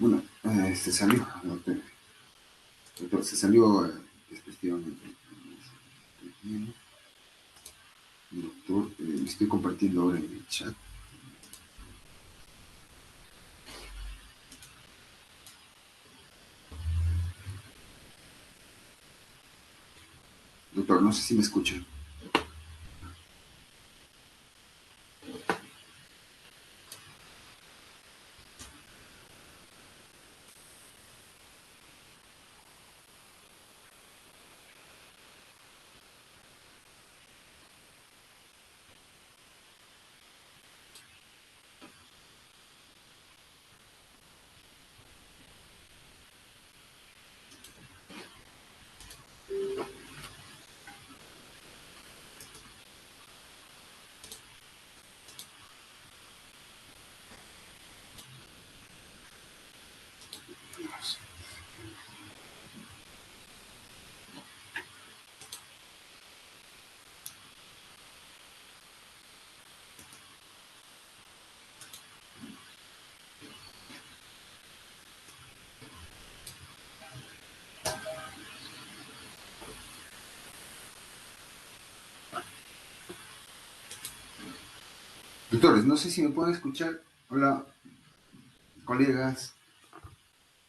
Bueno, salió, doctor. Doctor, se salió despectivamente. Doctor, le estoy compartiendo ahora en el chat. Doctor, no sé si me escucha. Doctores, no sé si me pueden escuchar. Hola, colegas.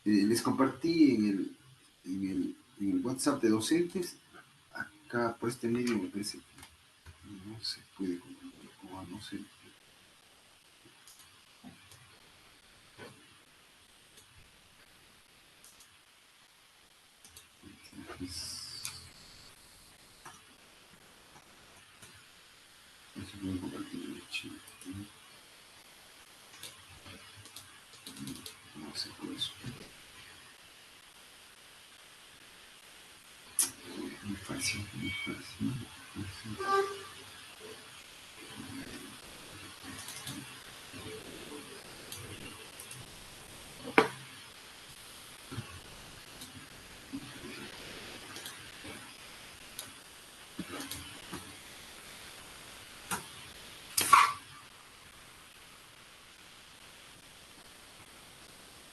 Les compartí en el WhatsApp de docentes. Acá por este medio me parece que no se puede compartir. O no sé. No se puede compartir en el chat. No sé por eso. Muy fácil, muy fácil. Muy fácil.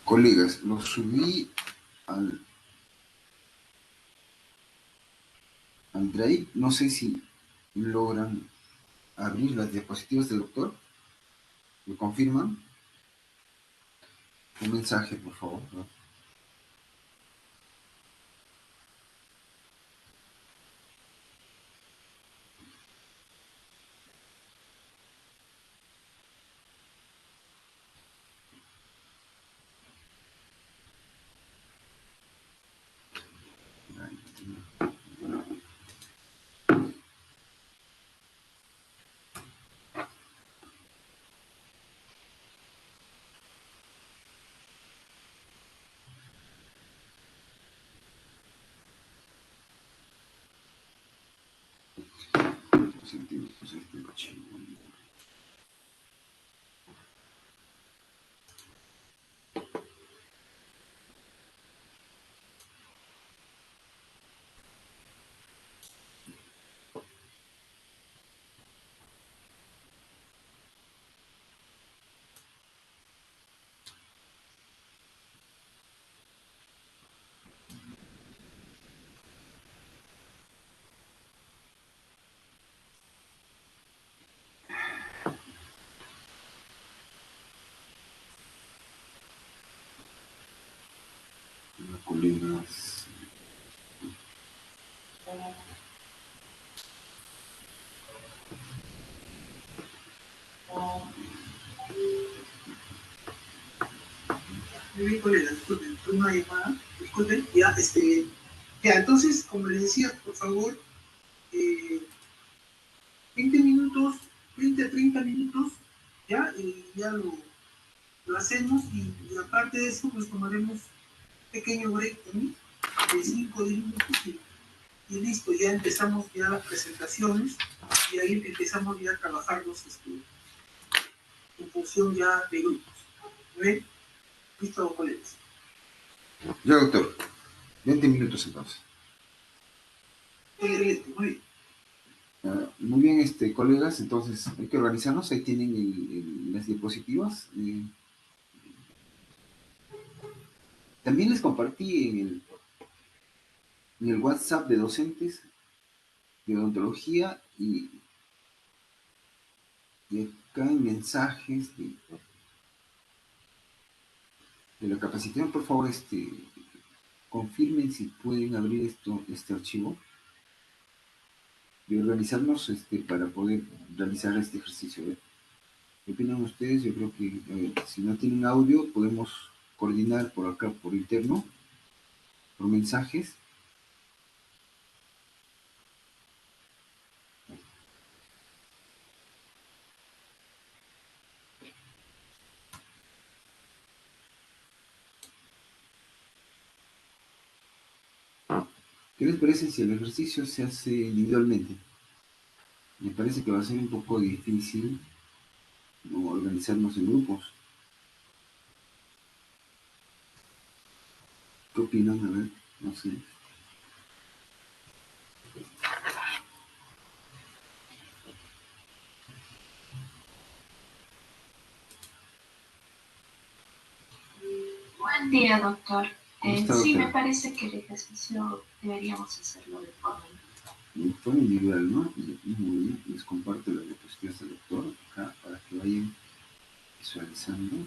Colegas, lo subí al Drive. No sé si logran abrir las diapositivas del doctor. ¿Me confirman? Un mensaje, por favor, ¿no? Sentimos este archivo. Colegas. Muy bien, colega, disculpen, tuve una llamada, disculpen, ya, entonces, como les decía, por favor, eh, 20 minutos, 20 a 30 minutos, ya, ya lo hacemos y aparte de eso, pues tomaremos un pequeño break también, de 5 o 10 minutos y listo, ya empezamos ya las presentaciones y ahí empezamos ya a trabajar en función ya de grupos. ¿Ven? Listo, colegas. Ya, doctor. 20 minutos entonces. Muy bien. Muy bien, colegas, entonces hay que organizarnos. Ahí tienen las diapositivas. También les compartí en el WhatsApp de docentes de odontología y acá en mensajes de la capacitación, por favor, confirmen si pueden abrir este archivo y organizarnos para poder realizar este ejercicio. ¿Ve? ¿Qué opinan ustedes? Yo creo que si no tienen audio, podemos coordinar por acá, por interno, por mensajes. ¿Qué les parece si el ejercicio se hace individualmente? Me parece que va a ser un poco difícil, ¿no?, organizarnos en grupos. ¿Qué opinan? A ver, no sé. Buen día, doctor. ¿Cómo está, Sí, doctora? me parece que el ejercicio deberíamos hacerlo de forma Individual, ¿no? Muy bien. Les comparto las diapositivas del doctor acá para que vayan visualizando, ¿no?,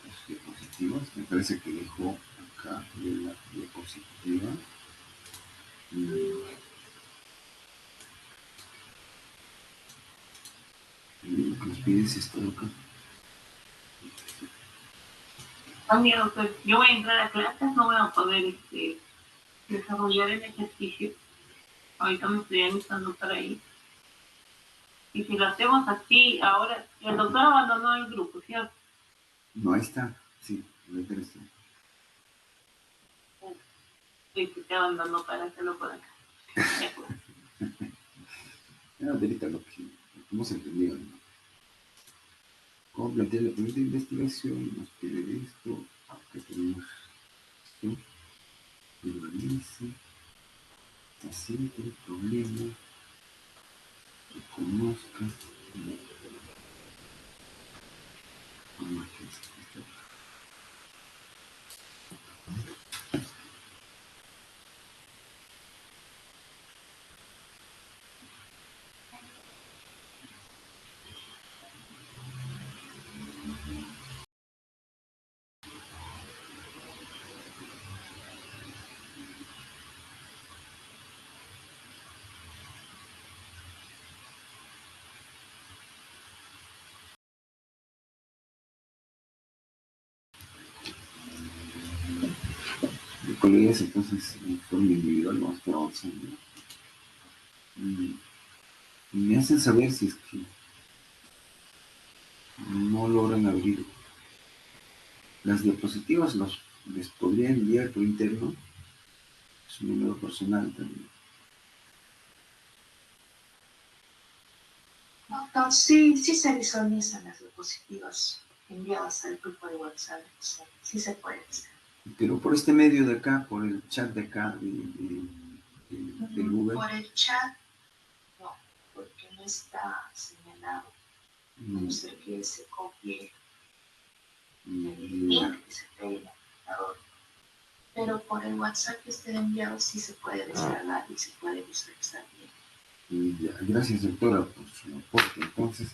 las diapositivas. Me parece que dejó acá la diapositiva. Y lo que nos pide es esto acá. Oye, doctor, yo voy a entrar a clases, no voy a poder desarrollar el ejercicio. Ahorita me estoy alistando para ir. Y si lo hacemos así, ahora, el doctor abandonó el grupo, ¿cierto? No, ahí está. Sí, ahí está. Sí, que te abandonó para hacerlo por acá. De acuerdo. Ahorita lo que hemos entendido, ¿no? ¿Cómo plantear la pregunta de investigación? Nos pide esto. Acá tenemos esto. Organice. Paciente, problema. Reconozca. De colegas, entonces, en forma individual vamos a estar avanzando. Y me hacen saber si es que no logran abrir las diapositivas, les podría enviar por interno su número personal también. Doctor, sí, sí se visualizan las diapositivas enviadas al grupo de WhatsApp. Sí se puede hacer. Pero por este medio de acá, por el chat de acá, de Google. Por el chat, no, porque no está señalado. A no ser que se copie el link y se pegue en el computador. Pero por el WhatsApp que esté enviado sí se puede descargar y se puede visualizar bien. Ya, gracias, doctora, por su aporte. Entonces,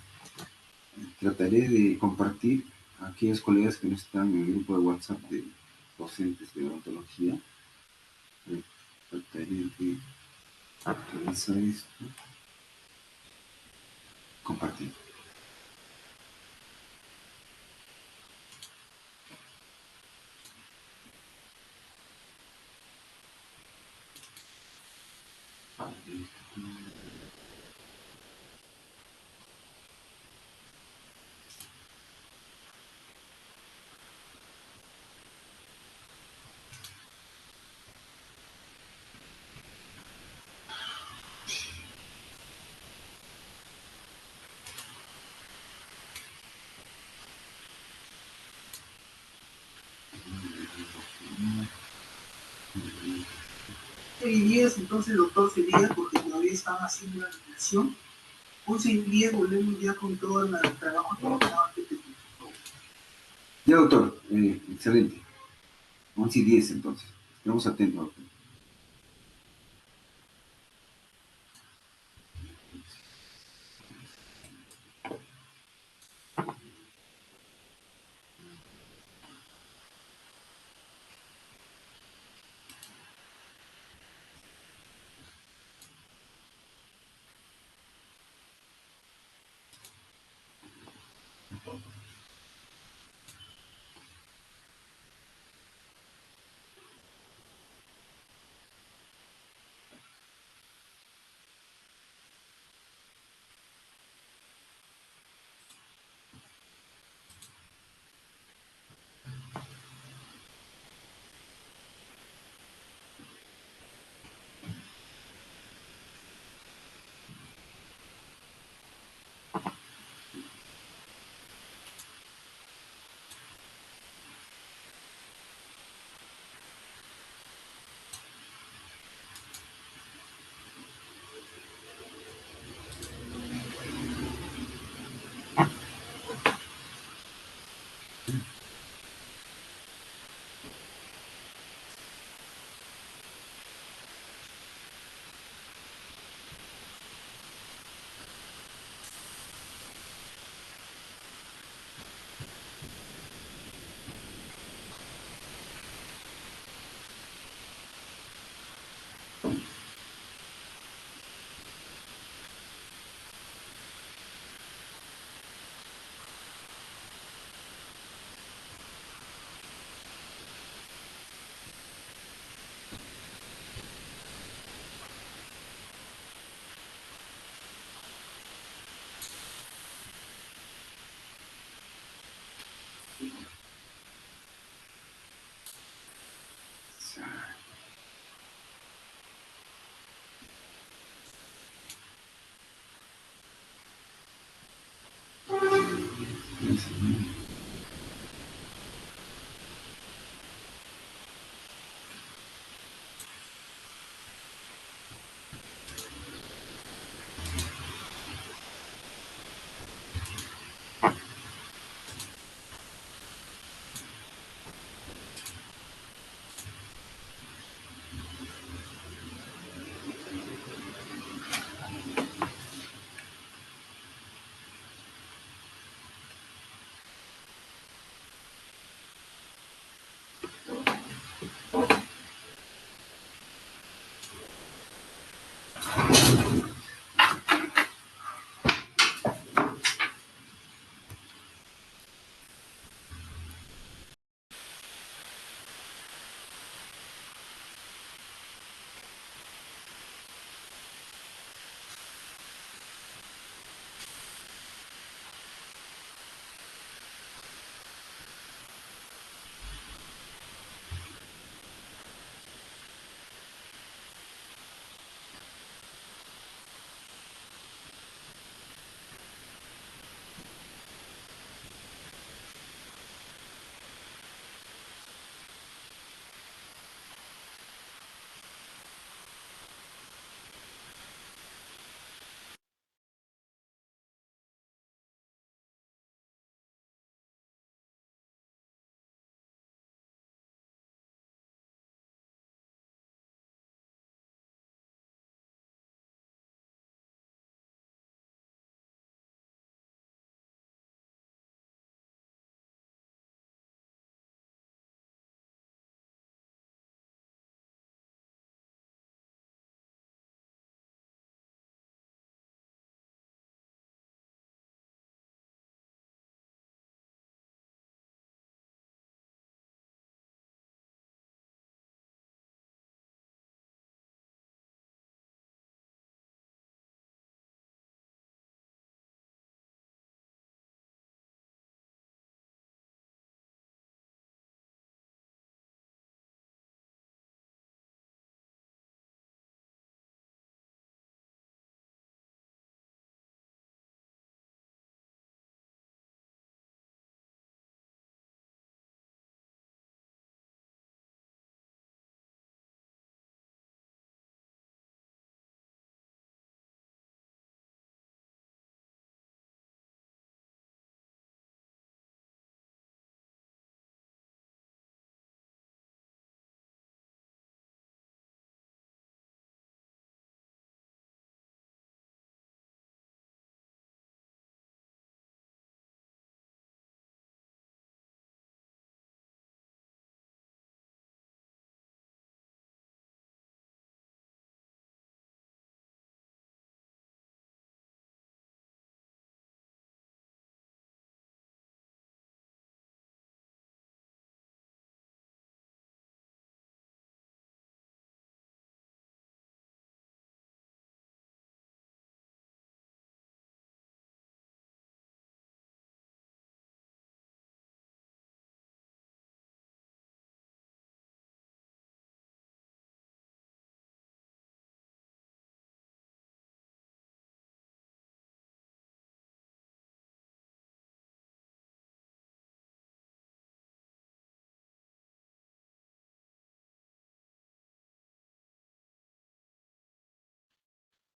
trataré de compartir a aquellos colegas que no están en el grupo de WhatsApp de docentes de odontología. Trataré de realizar esto. Compartir. Días, entonces, doctor, sería porque todavía están haciendo la migración. 11 días volvemos ya con todo el trabajo que estaba Ya, doctor, excelente. 11:10 entonces. Estamos atentos, doctor.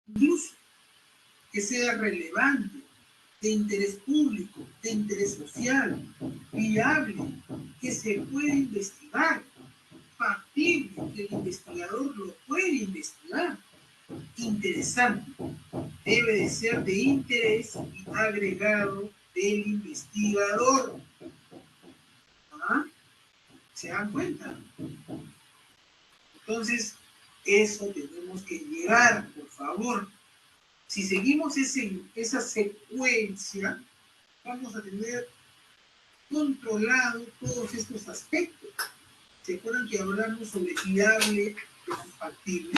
incluso que sea relevante, de interés público, de interés social, viable, que se puede investigar, factible, que el investigador lo puede investigar, interesante, debe de ser de interés y agregado del investigador. ¿Ah? ¿Se dan cuenta? Entonces, eso tenemos que llegar, por favor. Si seguimos esa secuencia, vamos a tener controlado todos estos aspectos. ¿Se acuerdan que hablamos sobre viable versus factible?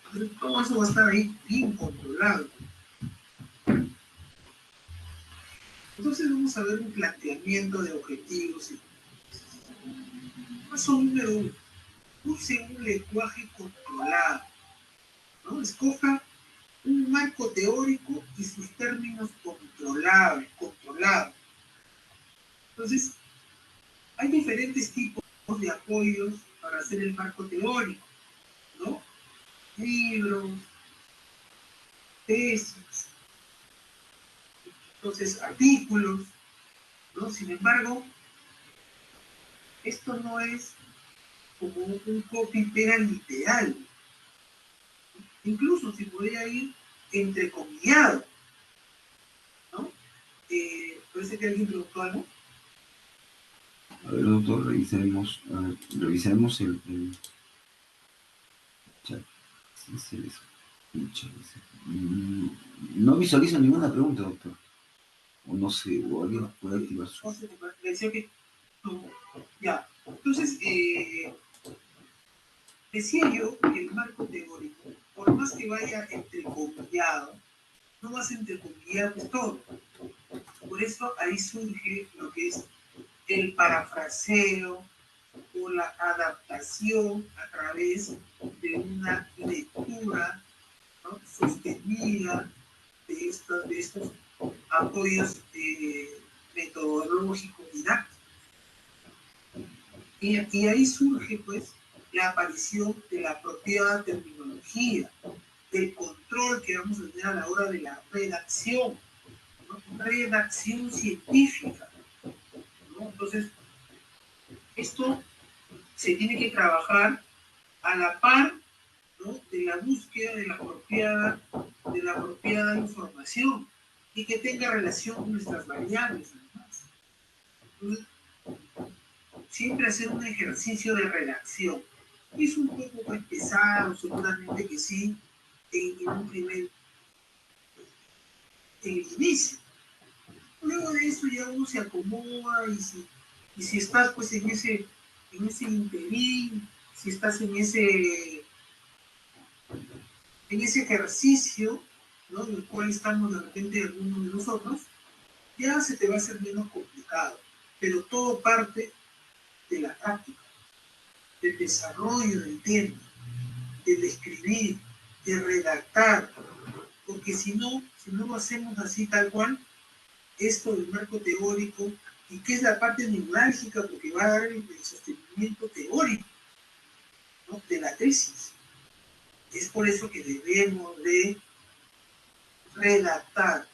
Entonces, todo eso va a estar ahí bien controlado. Entonces vamos a ver un planteamiento de objetivos. Paso número 1. Use un lenguaje controlado, ¿no? Escoja un marco teórico y sus términos controlados. Entonces, hay diferentes tipos de apoyos para hacer el marco teórico, ¿no? Libros, tesis, entonces artículos, ¿no? Sin embargo, esto no es como un copy-pega literal. Incluso se podría ir entrecomillado, ¿no? Parece que alguien preguntó algo. A ver, doctor, revisaremos el chat. Sí, se les escucha. No visualizo ninguna pregunta, doctor. O no sé, o alguien puede activar su... Decía que no. Ya. Entonces, decía yo que el marco teórico, por más que vaya entrecomillado, no vas a entrecomillar todo. Por eso ahí surge lo que es el parafraseo o la adaptación a través de una lectura, ¿no?, sostenida de estos apoyos metodológicos didácticos. Y ahí surge, pues, la aparición de la apropiada terminología, del control que vamos a tener a la hora de la redacción, ¿no? Redacción científica, ¿no? Entonces, esto se tiene que trabajar a la par, ¿no?, de la búsqueda de la apropiada información y que tenga relación con nuestras variables, además. Entonces, siempre hacer un ejercicio de redacción. Es un poco más pesado, seguramente que sí, en el inicio. Luego de eso ya uno se acomoda y si estás pues en ese interín, si estás en ese ejercicio, ¿no?, en el cual estamos de repente algunos de nosotros, ya se te va a hacer menos complicado. Pero todo parte de la práctica, del desarrollo del tema, de escribir, de redactar, porque si no lo hacemos así tal cual, esto del marco teórico, y que es la parte neurálgica, porque va a dar el sostenimiento teórico, ¿no?, de la tesis. Es por eso que debemos de redactar,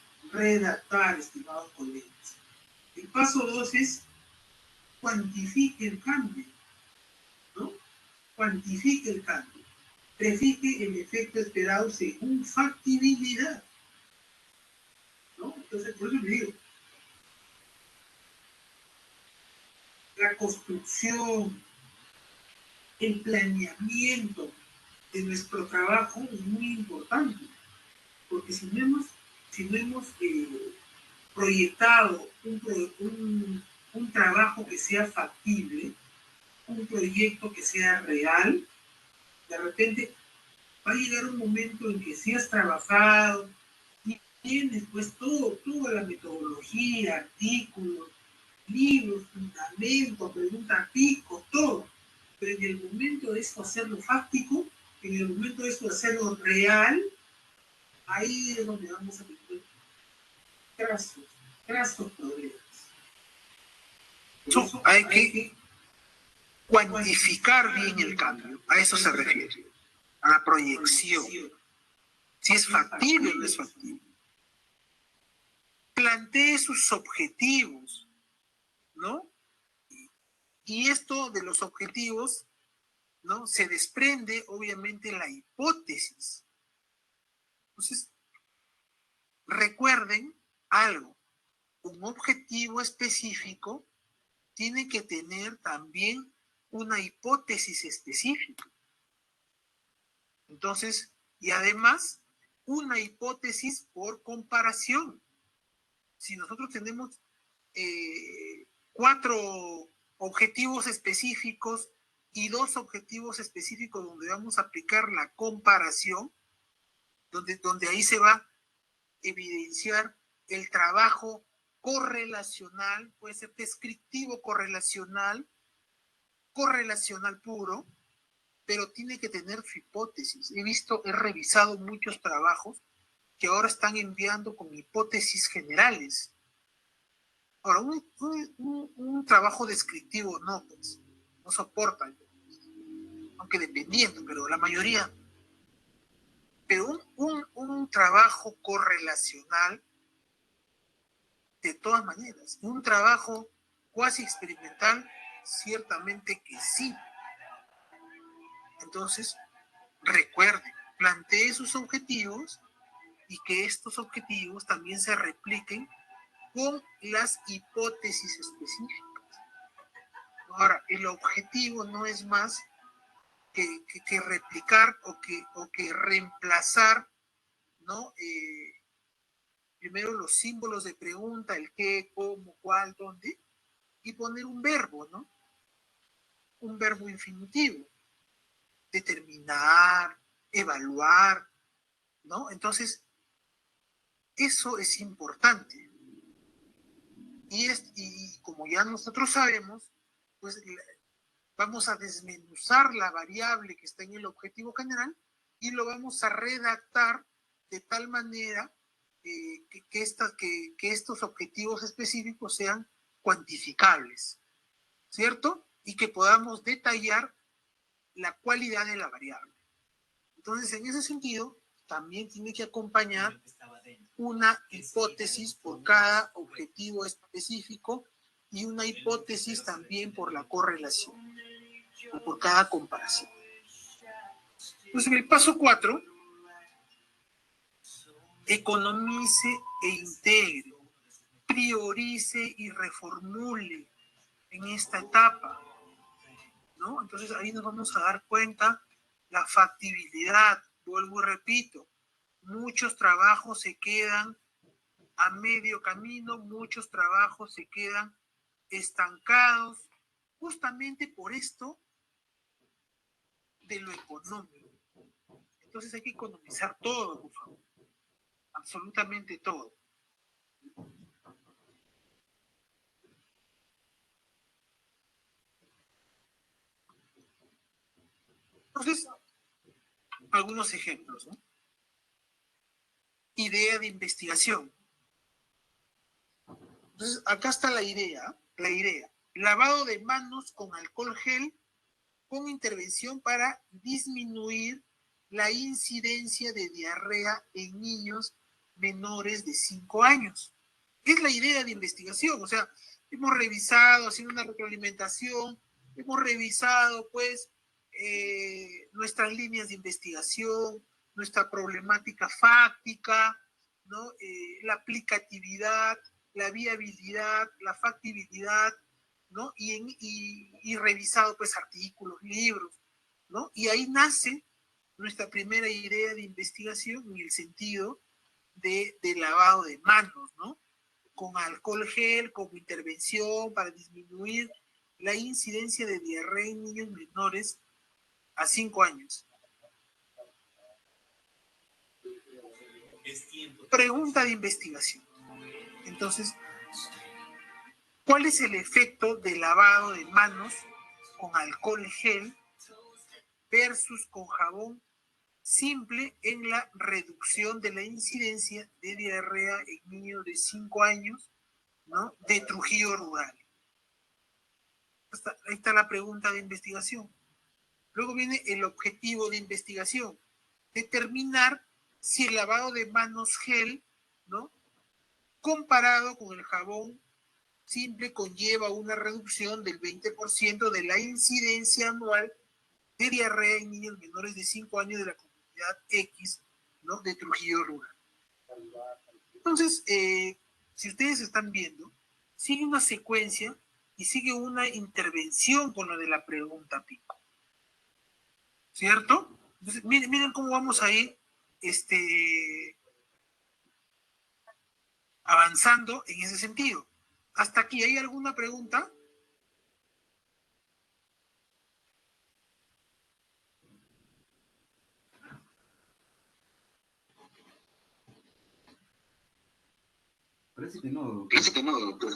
estimados colegas. El paso 2 es cuantifique el cambio, ¿no? Cuantifique el cambio. Prefije el efecto esperado según factibilidad, ¿no? Entonces, por eso le digo, la construcción, el planeamiento de nuestro trabajo es muy importante, porque si no hemos proyectado un trabajo que sea factible, un proyecto que sea real, de repente va a llegar un momento en que si has trabajado y tienes pues toda la metodología, artículos, libros, fundamentos, preguntas pico, todo, pero en el momento de esto hacerlo fáctico, en el momento de esto hacerlo real, ahí es donde vamos a tener grasos problemas. Por eso hay que cuantificar bien el cambio, a eso se refiere, a la proyección. si es factible o no es factible. Plantee sus objetivos, ¿no? Y esto de los objetivos, ¿no? Se desprende, obviamente, la hipótesis. Entonces, recuerden algo, un objetivo específico tiene que tener también una hipótesis específica. Entonces, y además, una hipótesis por comparación. Si nosotros tenemos 4 objetivos específicos y 2 objetivos específicos donde vamos a aplicar la comparación, donde ahí se va a evidenciar el trabajo correlacional, puede ser descriptivo correlacional puro, pero tiene que tener su hipótesis. He revisado muchos trabajos que ahora están enviando con hipótesis generales. Ahora, un trabajo descriptivo no, pues, no soporta, aunque dependiendo, pero la mayoría. Pero un trabajo correlacional, de todas maneras, un trabajo cuasi experimental, ciertamente que sí. Entonces, recuerden, plantee sus objetivos y que estos objetivos también se repliquen con las hipótesis específicas. Ahora, el objetivo no es más que replicar o que reemplazar, ¿no? Primero los símbolos de pregunta, el qué, cómo, cuál, dónde, y poner un verbo, ¿no? Un verbo infinitivo. Determinar, evaluar, ¿no? Entonces, eso es importante. Y como ya nosotros sabemos, pues vamos a desmenuzar la variable que está en el objetivo general y lo vamos a redactar de tal manera que estos objetivos específicos sean cuantificables, ¿cierto? Y que podamos detallar la cualidad de la variable. Entonces, en ese sentido, también tiene que acompañar una hipótesis por cada objetivo específico y una hipótesis también por la correlación o por cada comparación. Entonces, en el paso 4, economice e integre, priorice y reformule en esta etapa, ¿no? Entonces, ahí nos vamos a dar cuenta la factibilidad. Vuelvo y repito, muchos trabajos se quedan a medio camino, muchos trabajos se quedan estancados, justamente por esto de lo económico. Entonces hay que economizar todo, por favor, absolutamente todo. Entonces, algunos ejemplos, ¿no? Idea de investigación. Entonces, acá está la idea. Lavado de manos con alcohol gel con intervención para disminuir la incidencia de diarrea en niños menores de 5 años. Es la idea de investigación, o sea, hemos revisado, haciendo una retroalimentación, hemos revisado, pues, nuestras líneas de investigación, nuestra problemática fáctica, ¿no? La aplicatividad, la viabilidad, la factibilidad, ¿no? Y revisado, pues, artículos, libros, ¿no? Y ahí nace nuestra primera idea de investigación en el sentido de lavado de manos, ¿no? Con alcohol gel como intervención para disminuir la incidencia de diarrea en niños menores a 5 años. Pregunta de investigación. Entonces, ¿cuál es el efecto del lavado de manos con alcohol gel versus con jabón simple en la reducción de la incidencia de diarrea en niños de 5 años, ¿no? De Trujillo rural? Ahí está la pregunta de investigación. Luego viene el objetivo de investigación. Determinar si el lavado de manos gel, ¿no?, comparado con el jabón simple conlleva una reducción del 20% de la incidencia anual de diarrea en niños menores de 5 años de la comunidad X, ¿no?, de Trujillo Rural. Entonces, si ustedes están viendo, sigue una secuencia y sigue una intervención con lo de la pregunta pico, ¿cierto? Entonces, miren cómo vamos a ir avanzando en ese sentido. ¿Hasta aquí hay alguna pregunta? Parece que no, doctor. Parece que no, doctor.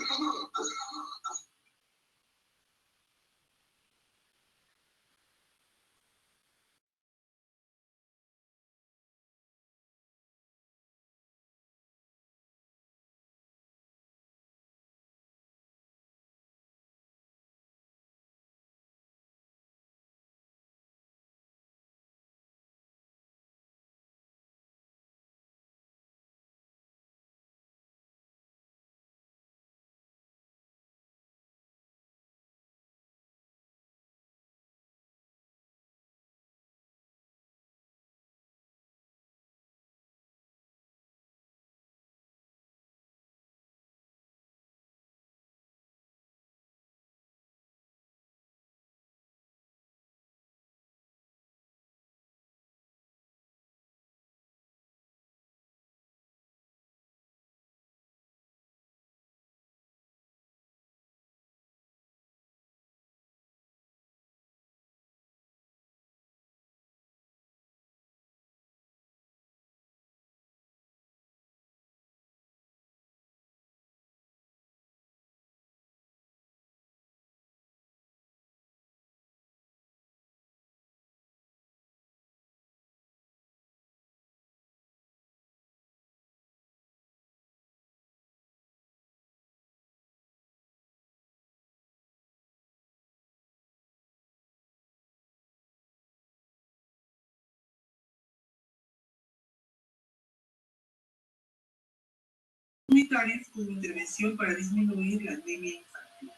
Comunitarios con intervención para disminuir la anemia infantil.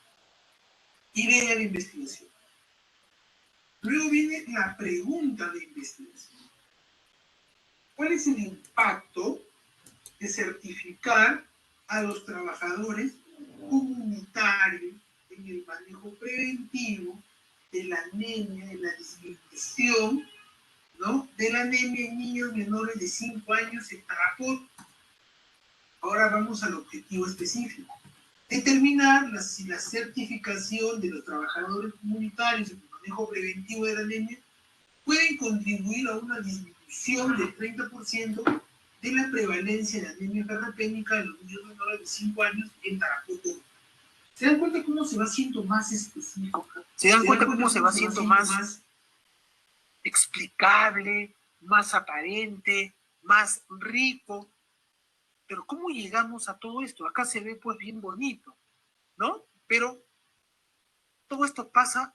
Idea de investigación. Luego viene la pregunta de investigación. ¿Cuál es el impacto de certificar a los trabajadores comunitarios en el manejo preventivo de la anemia, de la disminución, ¿no?, de la anemia en niños menores de 5 años en Tarapoto? Ahora vamos al objetivo específico. Determinar si la certificación de los trabajadores comunitarios en el manejo preventivo de la anemia pueden contribuir a una disminución del 30% de la prevalencia de anemia ferropénica en los niños menores de 5 años en Tarapoto. ¿Se dan cuenta cómo se va haciendo más específico? ¿Se dan cuenta cómo se va haciendo más explicable, más aparente, más rico? Pero ¿cómo llegamos a todo esto? Acá se ve pues bien bonito, ¿no? Pero todo esto pasa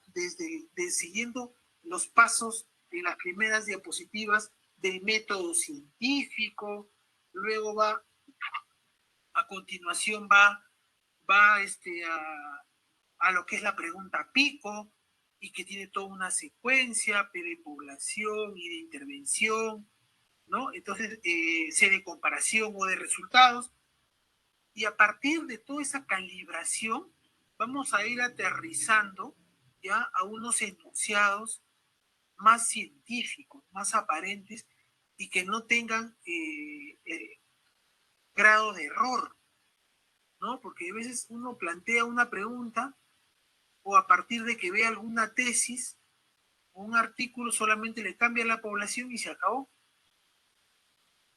siguiendo los pasos de las primeras diapositivas del método científico, luego a continuación va a lo que es la pregunta pico, y que tiene toda una secuencia de población y de intervención, ¿no? Entonces, C de comparación o de resultados, y a partir de toda esa calibración vamos a ir aterrizando ya a unos enunciados más científicos, más aparentes, y que no tengan grado de error, ¿no? Porque a veces uno plantea una pregunta o a partir de que ve alguna tesis o un artículo solamente le cambia la población y se acabó.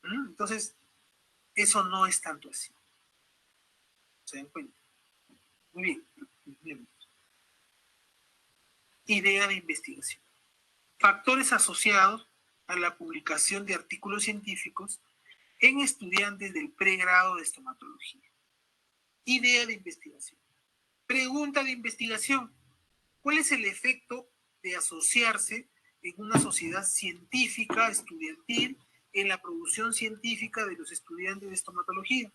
Entonces, eso no es tanto así. ¿Se dan cuenta? Muy bien. Bien. Idea de investigación. Factores asociados a la publicación de artículos científicos en estudiantes del pregrado de estomatología. Idea de investigación. Pregunta de investigación. ¿Cuál es el efecto de asociarse en una sociedad científica estudiantil en la producción científica de los estudiantes de estomatología.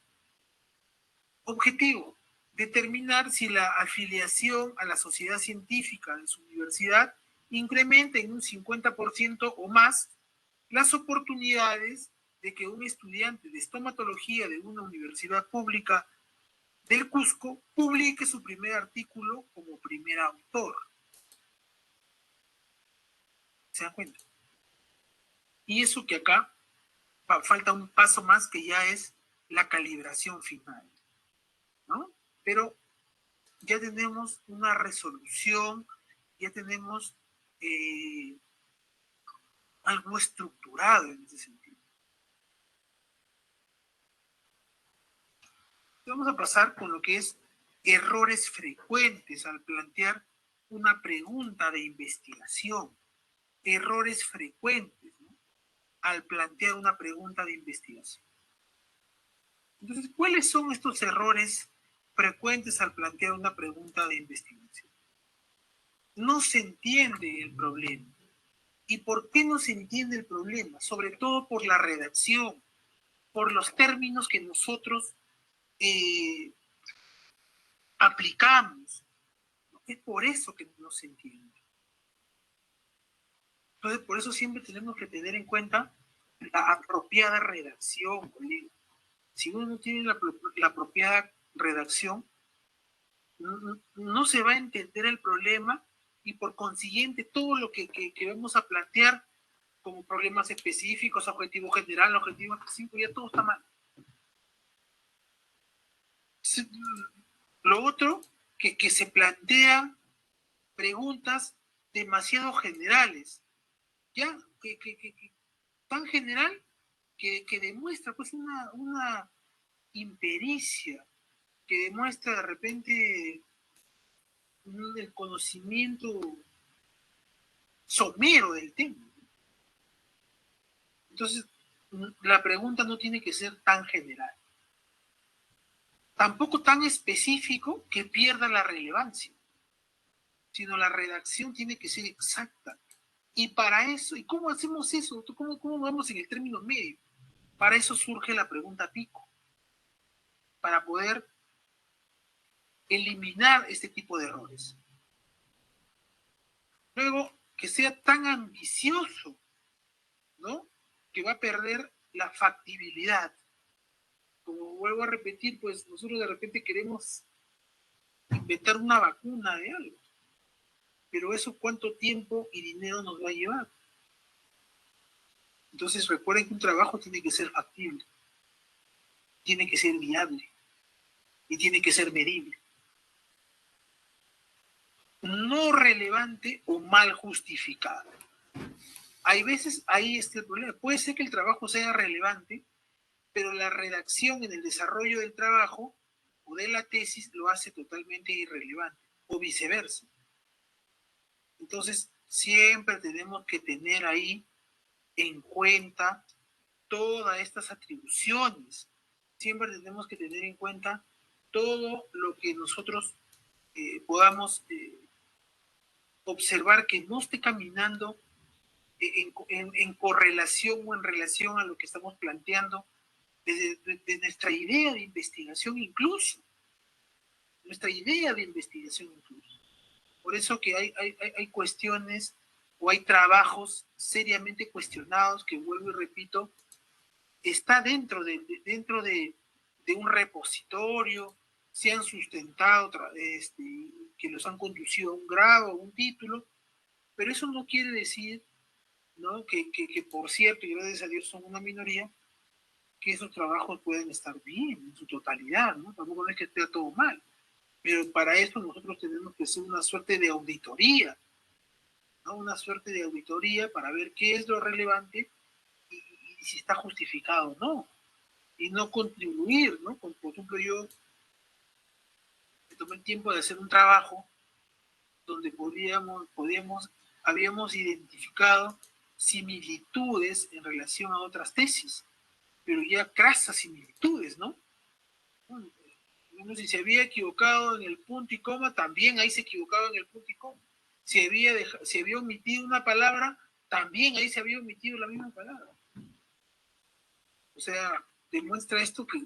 Objetivo: determinar si la afiliación a la sociedad científica de su universidad incrementa en un 50% o más las oportunidades de que un estudiante de estomatología de una universidad pública del Cusco publique su primer artículo como primer autor. ¿Se dan cuenta? Y eso que acá falta un paso más, que ya es la calibración final, ¿no? Pero ya tenemos una resolución, ya tenemos algo estructurado en ese sentido. Vamos a pasar con lo que es errores frecuentes al plantear una pregunta de investigación. Errores frecuentes, ¿no?, al plantear una pregunta de investigación. Entonces, ¿cuáles son estos errores frecuentes al plantear una pregunta de investigación? No se entiende el problema. ¿Y por qué no se entiende el problema? Sobre todo por la redacción, por los términos que nosotros aplicamos. Es por eso que no se entiende. Entonces, por eso siempre tenemos que tener en cuenta la apropiada redacción, colega. Si uno no tiene la apropiada redacción, no se va a entender el problema, y por consiguiente todo lo que vamos a plantear como problemas específicos, objetivo general, objetivo específico, ya todo está mal. Lo otro, que se plantean preguntas demasiado generales, ya, tan general que demuestra pues una impericia, que demuestra de repente el conocimiento somero del tema. Entonces, la pregunta no tiene que ser tan general, tampoco tan específico que pierda la relevancia, sino la redacción tiene que ser exacta. Y para eso, ¿y cómo hacemos eso? ¿Cómo vamos en el término medio? Para eso surge la pregunta pico, para poder eliminar este tipo de errores. Luego, que sea tan ambicioso, ¿no?, que va a perder la factibilidad. Como vuelvo a repetir, pues nosotros de repente queremos inventar una vacuna de algo, pero eso ¿cuánto tiempo y dinero nos va a llevar? Entonces recuerden que un trabajo tiene que ser factible, tiene que ser viable y tiene que ser medible. No relevante o mal justificado. Hay veces, ahí está el problema. Puede ser que el trabajo sea relevante, pero la redacción en el desarrollo del trabajo o de la tesis lo hace totalmente irrelevante, o viceversa. Entonces, siempre tenemos que tener ahí en cuenta todas estas atribuciones. Siempre tenemos que tener en cuenta todo lo que nosotros podamos observar que no esté caminando en correlación o en relación a lo que estamos planteando de nuestra idea de investigación incluso. Nuestra idea de investigación incluso. Por eso que hay cuestiones o hay trabajos seriamente cuestionados que, vuelvo y repito, está dentro de un repositorio, se han sustentado, que los han conducido a un grado, a un título, pero eso no quiere decir, ¿no?, que por cierto, y gracias a Dios son una minoría, que esos trabajos pueden estar bien en su totalidad, ¿no? Tampoco es que esté todo mal, pero para eso nosotros tenemos que hacer una suerte de auditoría, ¿no? Una suerte de auditoría para ver qué es lo relevante y si está justificado o no, y no contribuir, ¿no? Por ejemplo, yo me tomé el tiempo de hacer un trabajo donde habíamos identificado similitudes en relación a otras tesis, pero ya crasas similitudes, ¿no? Bueno, si se había equivocado en el punto y coma, también ahí se equivocaba en el punto y coma. Si había omitido una palabra, también ahí se había omitido la misma palabra. O sea, demuestra esto que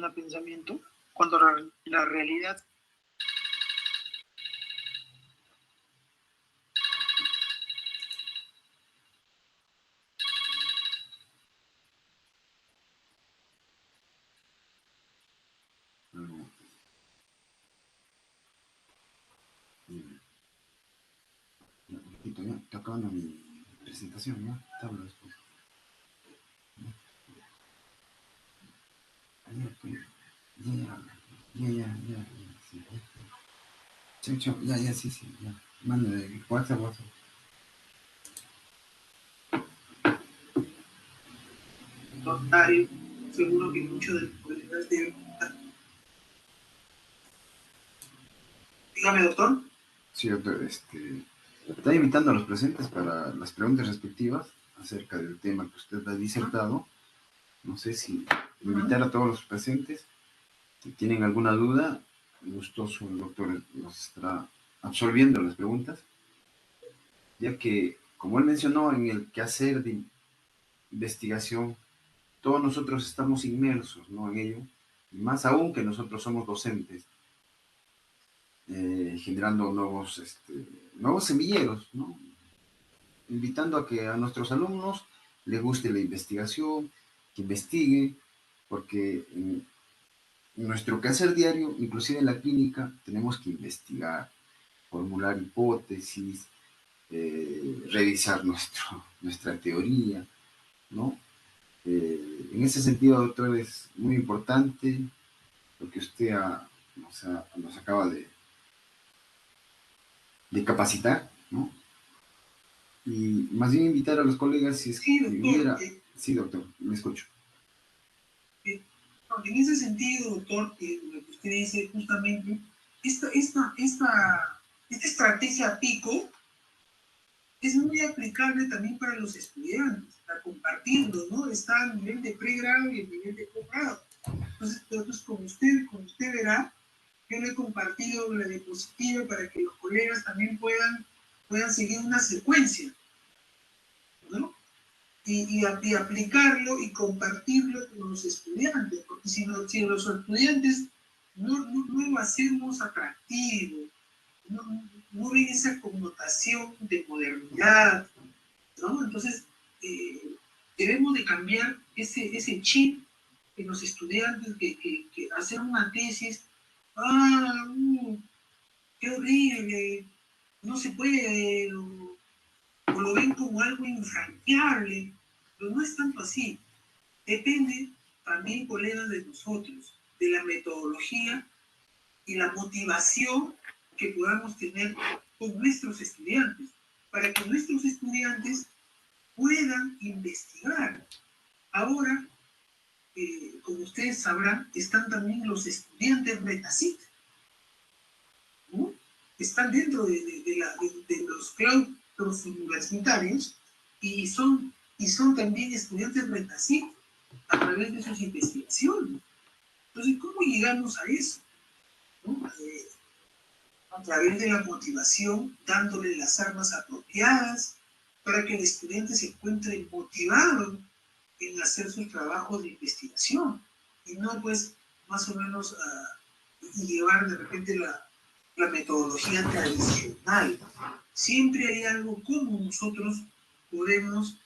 un pensamiento, cuando la realidad Ya, está acabando mi presentación, ¿no? Te hablo después. Ya, sí. Chau, ya, sí, ya. Manda de WhatsApp. notario, seguro que muchos de los colegas deben. Dígame, doctor. Sí, doctor, está invitando a los presentes para las preguntas respectivas acerca del tema que usted ha disertado. No sé si invitar a todos los presentes. Si tienen alguna duda, gustoso el doctor nos estará absolviendo las preguntas, ya que, como él mencionó, en el quehacer de investigación, todos nosotros estamos inmersos, ¿no?, en ello, y más aún que nosotros somos docentes, generando nuevos semilleros, ¿no?, invitando a que a nuestros alumnos les guste la investigación, que investigue, porque en nuestro quehacer diario, inclusive en la clínica, tenemos que investigar, formular hipótesis, revisar nuestra teoría, ¿no? En ese sentido, doctor, es muy importante lo que usted nos acaba de capacitar, ¿no? Y más bien invitar a los colegas si es Sí, que doctor. hubiera... Sí, doctor, me escucho. En ese sentido, doctor, lo que usted dice justamente, esta estrategia PICO es muy aplicable también para los estudiantes, para compartirlo, ¿no? Está a nivel de pregrado y a nivel de posgrado. Entonces como usted verá, yo le he compartido la diapositiva para que los colegas también puedan seguir una secuencia, ¿no? Y aplicarlo y compartirlo con los estudiantes, porque si los estudiantes no lo hacemos atractivo, no ven esa connotación de modernidad, ¿no? Entonces, debemos de cambiar ese chip en los estudiantes que hacer una tesis, qué horrible, no se puede, o lo ven como algo infranqueable, pero no es tanto así. Depende también, colegas, de nosotros, de la metodología y la motivación que podamos tener con nuestros estudiantes, para que nuestros estudiantes puedan investigar. Ahora, como ustedes sabrán, están también los estudiantes Metacit, ¿no? Están dentro de los claustros universitarios y son también estudiantes Metacit a través de sus investigaciones. Entonces, ¿cómo llegamos a eso? ¿No? A través de la motivación, dándole las armas apropiadas para que el estudiante se encuentre motivado en hacer sus trabajos de investigación y no pues más o menos llevar de repente la metodología tradicional. Siempre hay algo como nosotros podemos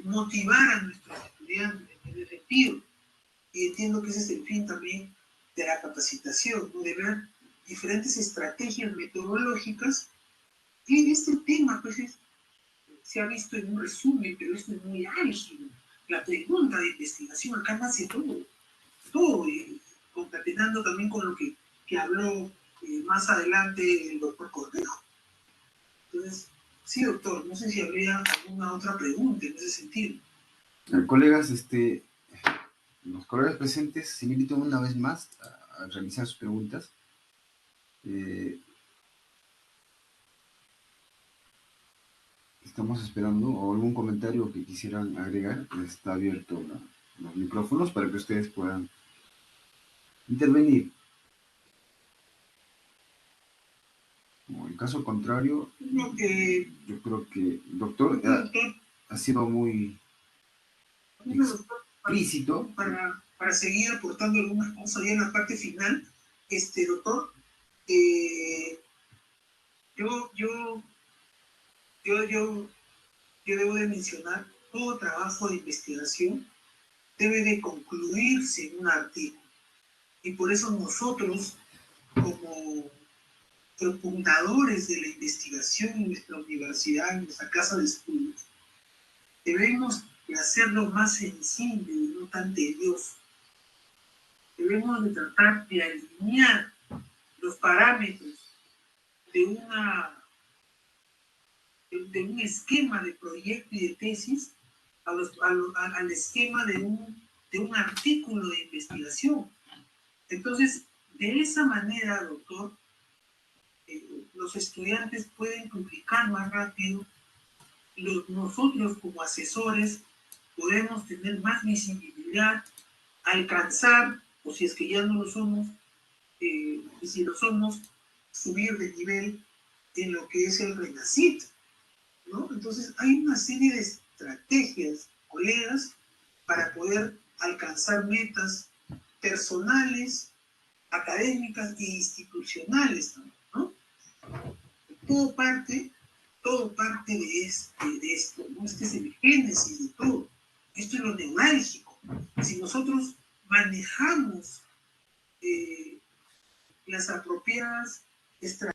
motivar a nuestros estudiantes en ese sentido. Y entiendo que ese es el fin también de la capacitación, ¿no? De ver diferentes estrategias metodológicas. Y este tema pues se ha visto en un resumen, pero esto es muy álgido. La pregunta de investigación acá nace todo, y concatenando también con lo que habló más adelante el doctor Cornejo. Entonces, sí, doctor, no sé si habría alguna otra pregunta en ese sentido. Colegas, los colegas presentes se invitan una vez más a realizar sus preguntas. Estamos esperando o algún comentario que quisieran agregar. Está abierto los micrófonos para que ustedes puedan intervenir. O en caso contrario, yo creo que, doctor, ha sido muy explícito. Para para seguir aportando algunas cosas ya en la parte final, doctor, yo debo de mencionar, todo trabajo de investigación debe de concluirse en un artículo. Y por eso nosotros, como propulsadores de la investigación en nuestra universidad, en nuestra casa de estudios, debemos de hacerlo más sencillo y no tan tedioso. Debemos de tratar de alinear los parámetros de un esquema de proyecto y de tesis al esquema de un artículo de investigación. Entonces, de esa manera, doctor, los estudiantes pueden publicar más rápido. Nosotros como asesores podemos tener más visibilidad, alcanzar, o si es que ya no lo somos, y si lo somos, subir de nivel en lo que es el RENACYT, ¿no? Entonces hay una serie de estrategias, colegas, para poder alcanzar metas personales, académicas e institucionales, ¿no? Todo parte de esto, ¿no? Este es el génesis de todo. Esto es lo neurálgico. Si nosotros manejamos las apropiadas estrategias,